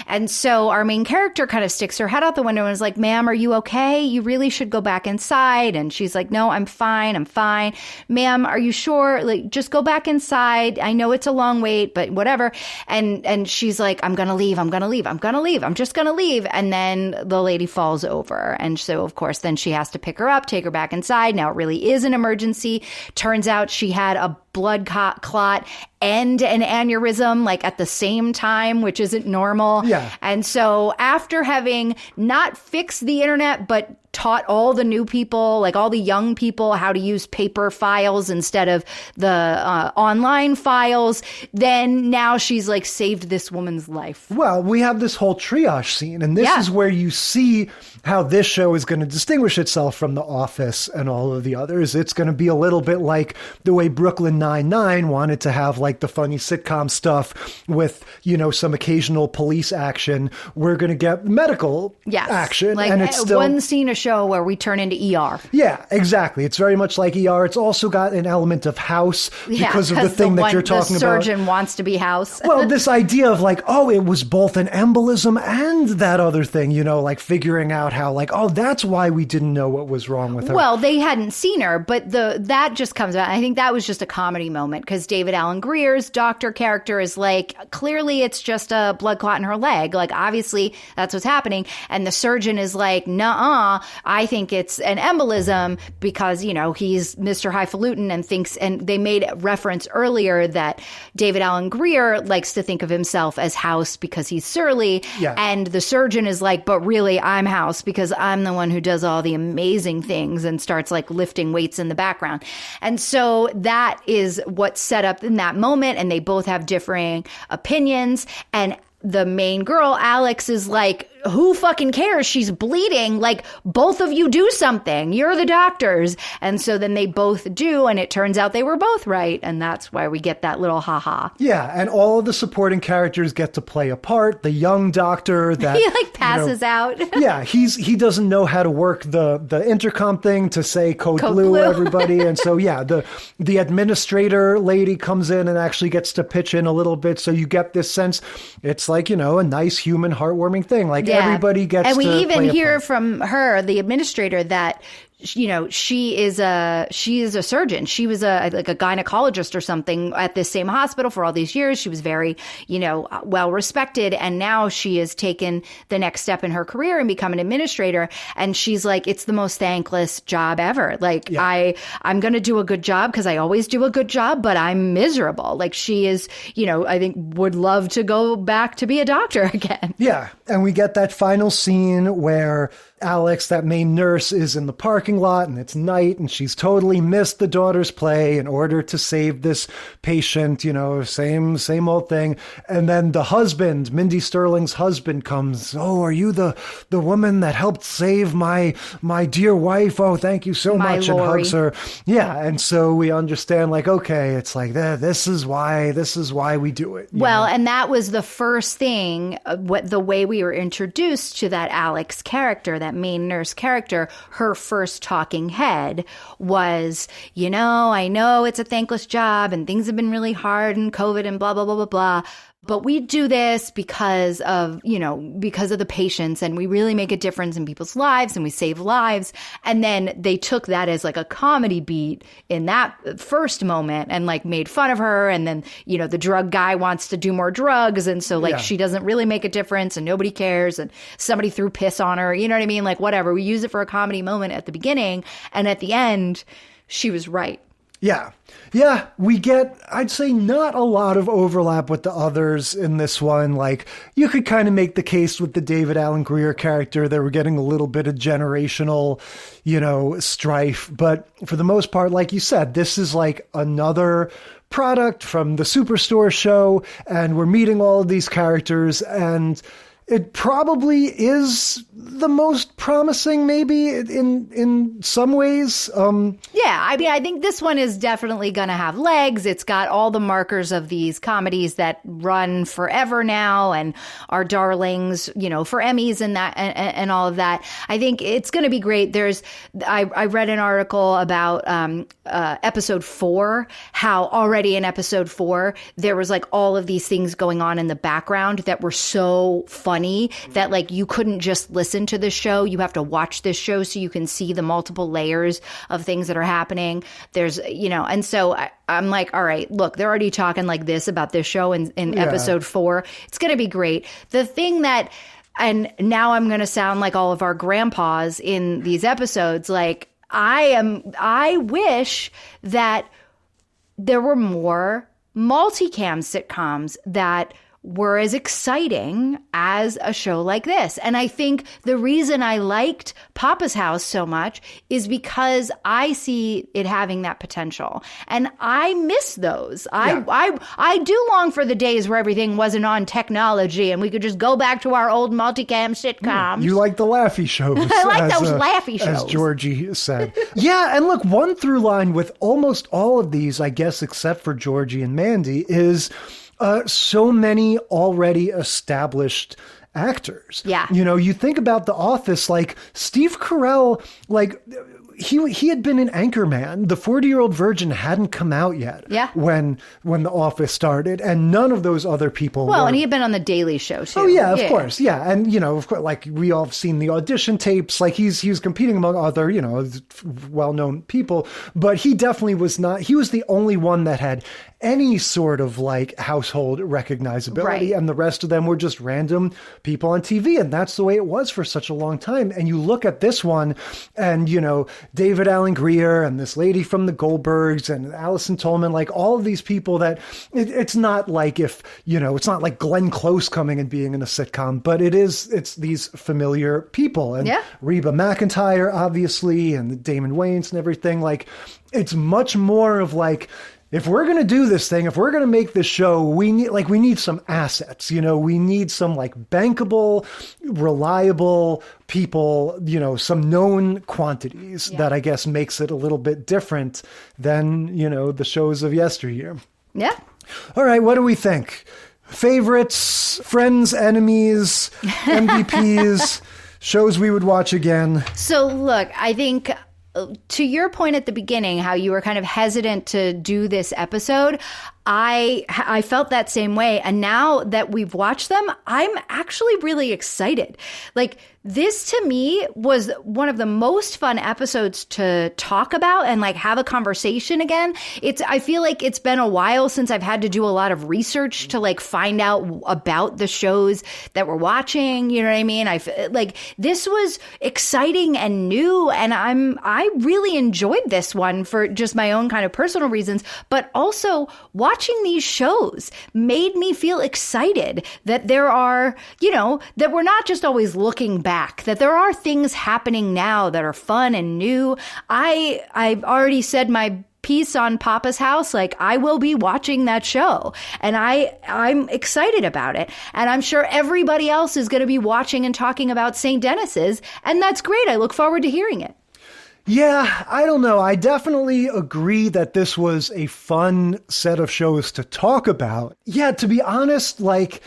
And so our main character kind of sticks her head out the window and is like, ma'am, are you okay? You really should go back inside. And she's like, no, I'm fine. I'm fine. Ma'am, are you sure? Like, just go back inside. I know it's a long wait, but whatever. And she's like, I'm going to leave. I'm going to leave. I'm going to leave. I'm just going to leave. And then the lady falls over. And so, of course, then she has to pick her up, take her back inside. Now, it really is an emergency. Turns out she had a blood clot and an aneurysm like at the same time, which isn't normal. Yeah. And so after having not fixed the internet, but taught all the new people, like all the young people, how to use paper files instead of the online files, then now she's like saved this woman's life. Well, we have this whole triage scene, and this is where you see how this show is going to distinguish itself from The Office and all of the others. It's going to be a little bit like the way Brooklyn Nine-Nine wanted to have like the funny sitcom stuff with, you know, some occasional police action. We're going to get medical action. Like and it's still one scene a show where we turn into ER. Yeah, exactly. It's very much like ER. It's also got an element of House because of the thing that you're talking about. The surgeon wants to be House. Well, this idea of like, oh, it was both an embolism and that other thing, you know, like figuring out how like, oh, that's why we didn't know what was wrong with her. Well, they hadn't seen her, but that just comes out. I think that was just a comedy moment because David Alan Grier's doctor character is like, clearly it's just a blood clot in her leg. Like, obviously that's what's happening. And the surgeon is like, nuh-uh, I think it's an embolism because, you know, he's Mr. Highfalutin and thinks, and they made reference earlier that David Alan Grier likes to think of himself as House because he's surly. Yeah. And the surgeon is like, but really I'm House because I'm the one who does all the amazing things and starts like lifting weights in the background. And so that is what's set up in that moment. And they both have differing opinions. And the main girl, Alex, is like, who fucking cares? She's bleeding. Like, both of you do something. You're the doctors. And so then they both do. And it turns out they were both right. And that's why we get that little ha-ha. Yeah. And all of the supporting characters get to play a part. The young doctor that he like passes out. Yeah. He doesn't know how to work the intercom thing to say code blue, everybody. And so, yeah, the administrator lady comes in and actually gets to pitch in a little bit. So you get this sense it's like, you know, a nice human heartwarming thing. Like, everybody gets and we to even play a hear part. from her, the administrator, that, you know, she is a surgeon. She was like a gynecologist or something at this same hospital for all these years. She was very, you know, well respected. And now she has taken the next step in her career and become an administrator. And she's like, it's the most thankless job ever. Like, I'm going to do a good job because I always do a good job, but I'm miserable. Like, she is, you know, I think would love to go back to be a doctor again. Yeah. And we get that final scene where Alex, that main nurse, is in the parking lot and it's night and she's totally missed the daughter's play in order to save this patient, you know, same old thing. And then the husband, Mindy Sterling's husband, comes, oh, are you the woman that helped save my dear wife? Oh, thank you so much. Lori. And hugs her. Yeah. And so we understand, like, okay, it's like, this is why we do it. Well, and that was the first thing, the way we were introduced to that Alex character, that main nurse character. Her first talking head was, you know, I know it's a thankless job and things have been really hard and COVID and blah, blah, blah, blah, blah. But we do this because of the patients, and we really make a difference in people's lives and we save lives. And then they took that as like a comedy beat in that first moment and like made fun of her. And then, you know, the drug guy wants to do more drugs. And so like she doesn't really make a difference and nobody cares. And somebody threw piss on her. You know what I mean? Like, whatever. We use it for a comedy moment at the beginning. And at the end, she was right. Yeah. Yeah, we get, I'd say, not a lot of overlap with the others in this one. Like, you could kind of make the case with the David Alan Grier character that we're getting a little bit of generational, you know, strife. But for the most part, like you said, this is like another product from the Superstore show, and we're meeting all of these characters, and it probably is the most promising, maybe, in some ways. Yeah, I mean, I think this one is definitely going to have legs. It's got all the markers of these comedies that run forever now and are darlings, you know, for Emmys and that and all of that. I think it's going to be great. I read an article about episode 4, how already in episode 4 there was like all of these things going on in the background that were so funny that like you couldn't just listen to the show. You have to watch this show so you can see the multiple layers of things that are happening. There's, you know, and so I'm like, all right, look, they're already talking like this about this show in episode 4. It's going to be great. The thing that, and now I'm going to sound like all of our grandpas in these episodes, like I wish that there were more multicam sitcoms that were as exciting as a show like this. And I think the reason I liked Poppa's House so much is because I see it having that potential. And I miss those. Yeah. I do long for the days where everything wasn't on technology and we could just go back to our old multicam sitcoms. You like the laughy shows. I like those laughy shows. As Georgie said. Yeah, and look, one through line with almost all of these, I guess, except for Georgie and Mandy, is so many already established actors. Yeah. You know, you think about The Office, like Steve Carell, like he had been an Anchorman. The 40-Year-Old Virgin hadn't come out yet. Yeah. When The Office started, and none of those other people Well, were. and he had been on The Daily Show, too. Oh, yeah, of course. Yeah. And, you know, of course, like we all have seen the audition tapes. Like he was competing among other, you know, well-known people, but he definitely was not. He was the only one that had any sort of like household recognizability. Right. And the rest of them were just random people on TV. And that's the way it was for such a long time. And you look at this one and, you know, David Alan Grier and this lady from the Goldbergs and Allison Tolman, like all of these people that it's not like if, you know, it's not like Glenn Close coming and being in a sitcom, but it's these familiar people. And yeah. Reba McEntire, obviously, and Damon Wayans and everything. Like, it's much more of like, if we're going to do this thing, if we're going to make this show, we need some assets, you know, we need some like bankable, reliable people, you know, some known quantities that I guess makes it a little bit different than, you know, the shows of yesteryear. Yeah. All right. What do we think? Favorites, friends, enemies, MVPs, shows we would watch again. So look, I think to your point at the beginning, how you were kind of hesitant to do this episode, I felt that same way. And now that we've watched them, I'm actually really excited. Like, this to me was one of the most fun episodes to talk about and like have a conversation again. I feel like it's been a while since I've had to do a lot of research to like find out about the shows that we're watching. You know what I mean? Like, this was exciting and new, and I really enjoyed this one for just my own kind of personal reasons, but also watching these shows made me feel excited that there are, you know, that we're not just always looking back, that there are things happening now that are fun and new. I've already said my piece on Poppa's House. Like, I will be watching that show, and I'm excited about it. And I'm sure everybody else is going to be watching and talking about St. Denis's, and that's great. I look forward to hearing it. Yeah, I don't know. I definitely agree that this was a fun set of shows to talk about. Yeah, to be honest, like,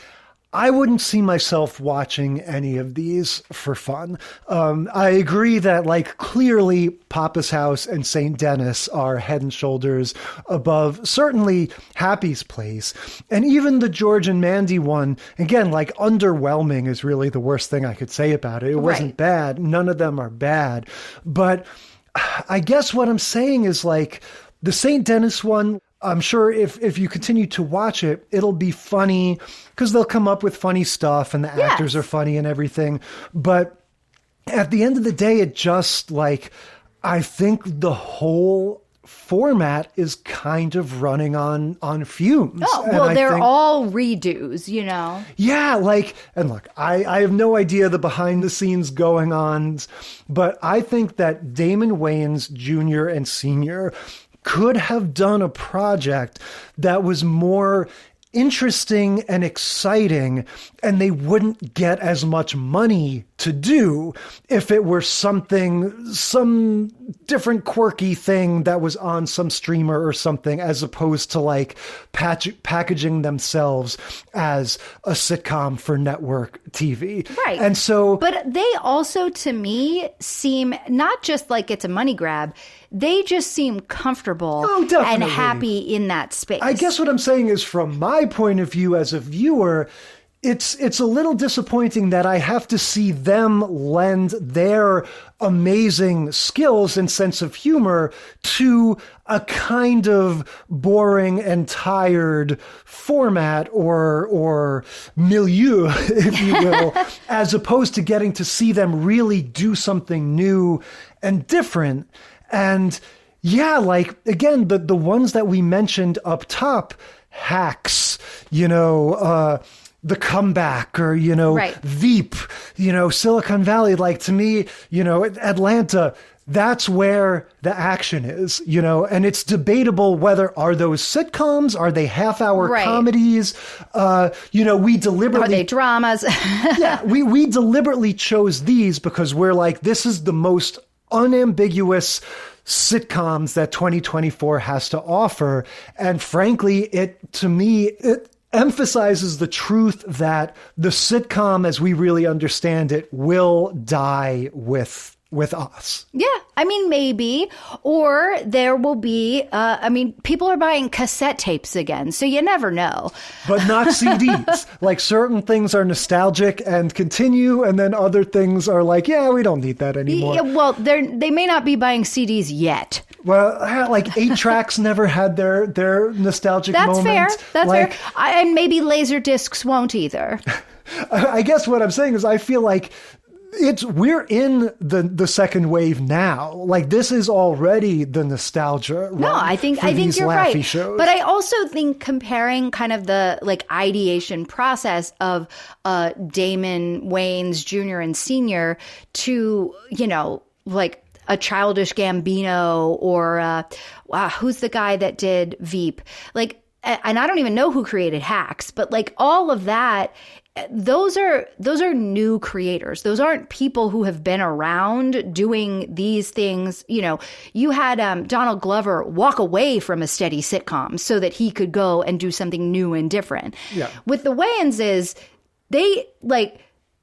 I wouldn't see myself watching any of these for fun. I agree that, like, clearly Poppa's House and St. Denis are head and shoulders above, certainly, Happy's Place. And even the George and Mandy one, again, like, underwhelming is really the worst thing I could say about it. It wasn't bad. None of them are bad. But I guess what I'm saying is, like, the St. Denis one, I'm sure if you continue to watch it, it'll be funny because they'll come up with funny stuff and the actors are funny and everything. But at the end of the day, it just, like, I think the whole format is kind of running on fumes. Oh, well, they're all redos, you know? Yeah, like, and look, I have no idea the behind the scenes going on, but I think that Damon Wayans Jr. and Sr. could have done a project that was more interesting and exciting, and they wouldn't get as much money to do if it were some different quirky thing that was on some streamer or something, as opposed to like packaging themselves as a sitcom for network TV. Right. And so, but they also, to me, seem not just like it's a money grab. They just seem comfortable and happy in that space. I guess what I'm saying is, from my point of view as a viewer, it's a little disappointing that I have to see them lend their amazing skills and sense of humor to a kind of boring and tired format or milieu, if you will, as opposed to getting to see them really do something new and different. And Yeah, like, again, the ones that we mentioned up top, Hacks, The Comeback, or, Right. Veep, Silicon Valley, like, to me, Atlanta, that's where the action is, and it's debatable whether are those sitcoms, are they half-hour Right. comedies, we deliberately... Are they dramas? Yeah, we deliberately chose these because we're like, this is the most unambiguous sitcoms that 2024 has to offer. And frankly, it emphasizes the truth that the sitcom, as we really understand it, will die with us. Yeah, I mean, maybe. Or there will be, people are buying cassette tapes again, so you never know. But not CDs. Like, certain things are nostalgic and continue, and then other things are like, yeah, we don't need that anymore. Yeah, well, they may not be buying CDs yet. Well, like 8-tracks never had their nostalgic That's moment. That's fair. And maybe laser discs won't either. I guess what I'm saying is I feel like we're in the second wave now. Like, this is already the nostalgia. No, I think you're right. Shows. But I also think comparing kind of the ideation process of Damon, Wayans Jr. and Sr. to a Childish Gambino or who's the guy that did Veep? And I don't even know who created Hacks, but all of that. Those are new creators. Those aren't people who have been around doing these things. You had Donald Glover walk away from a steady sitcom so that he could go and do something new and different. Yeah. With the Wayanses,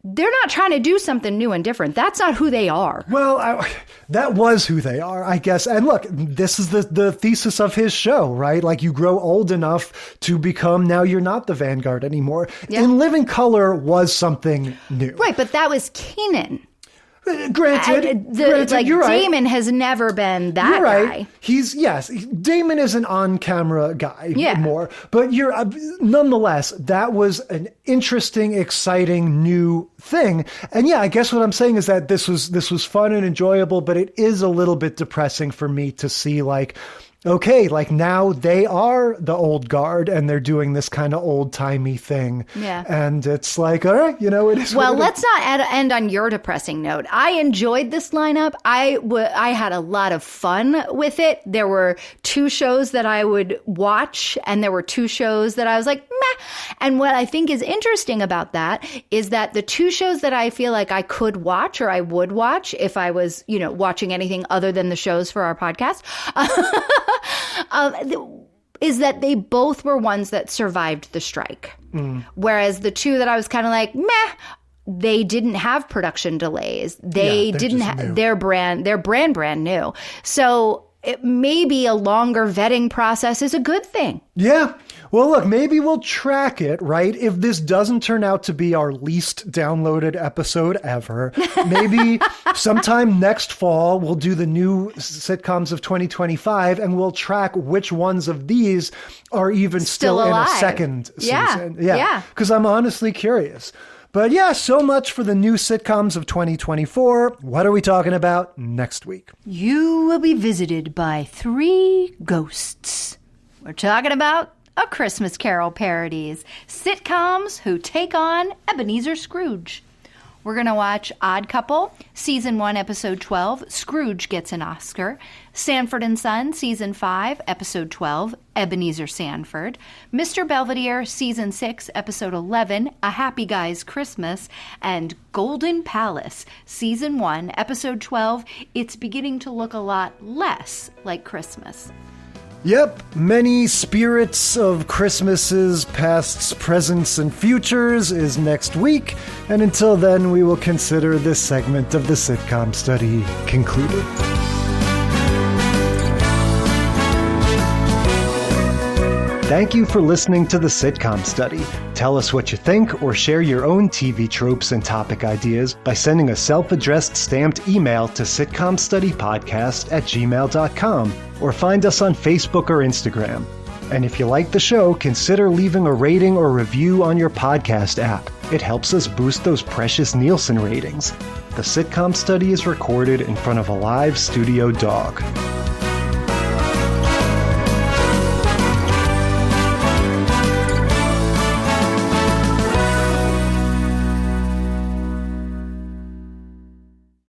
they're not trying to do something new and different. That's not who they are. Well, that was who they are, I guess. And look, this is the thesis of his show, right? Like, you grow old enough to become, now you're not the vanguard anymore. Yeah. In Living Color was something new. Right, but that was Kenan. Granted, you're right. Damon has never been that you're right. guy. Damon is an on-camera guy more, but nonetheless, that was an interesting, exciting, new thing. And I guess what I'm saying is that this was fun and enjoyable, but it is a little bit depressing for me to see, okay, now they are the old guard and they're doing this kind of old-timey thing. Yeah. And it's all right, it is. Well, let's not end on your depressing note. I enjoyed this lineup. I had a lot of fun with it. There were 2 shows that I would watch, and there were 2 shows that I was like, meh. And what I think is interesting about that is that the 2 shows that I feel like I could watch, or I would watch if I was, watching anything other than the shows for our podcast, is that they both were ones that survived the strike. Whereas the 2 that I was kind of like, meh, they didn't have production delays. They didn't have their brand new. So maybe a longer vetting process is a good thing. Yeah. Well, look, maybe we'll track it, right? If this doesn't turn out to be our least downloaded episode ever, maybe sometime next fall, we'll do the new sitcoms of 2025 and we'll track which ones of these are even still in a second season. Yeah. Because I'm honestly curious. But so much for the new sitcoms of 2024. What are we talking about next week? You will be visited by 3 ghosts. We're talking about A Christmas Carol parodies, sitcoms who take on Ebenezer Scrooge. We're going to watch Odd Couple, Season 1, Episode 12, Scrooge Gets an Oscar, Sanford and Son, Season 5, Episode 12, Ebenezer Sanford, Mr. Belvedere, Season 6, Episode 11, A Happy Guy's Christmas, and Golden Palace, Season 1, Episode 12, It's Beginning to Look a Lot Less Like Christmas. Yep, many spirits of Christmases, pasts, presents, and futures is next week, and until then we will consider this segment of the sitcom study concluded. Thank you for listening to the Sitcom Study. Tell us what you think or share your own TV tropes and topic ideas by sending a self-addressed stamped email to sitcomstudypodcast@gmail.com or find us on Facebook or Instagram. And if you like the show, consider leaving a rating or review on your podcast app. It helps us boost those precious Nielsen ratings. The Sitcom Study is recorded in front of a live studio dog.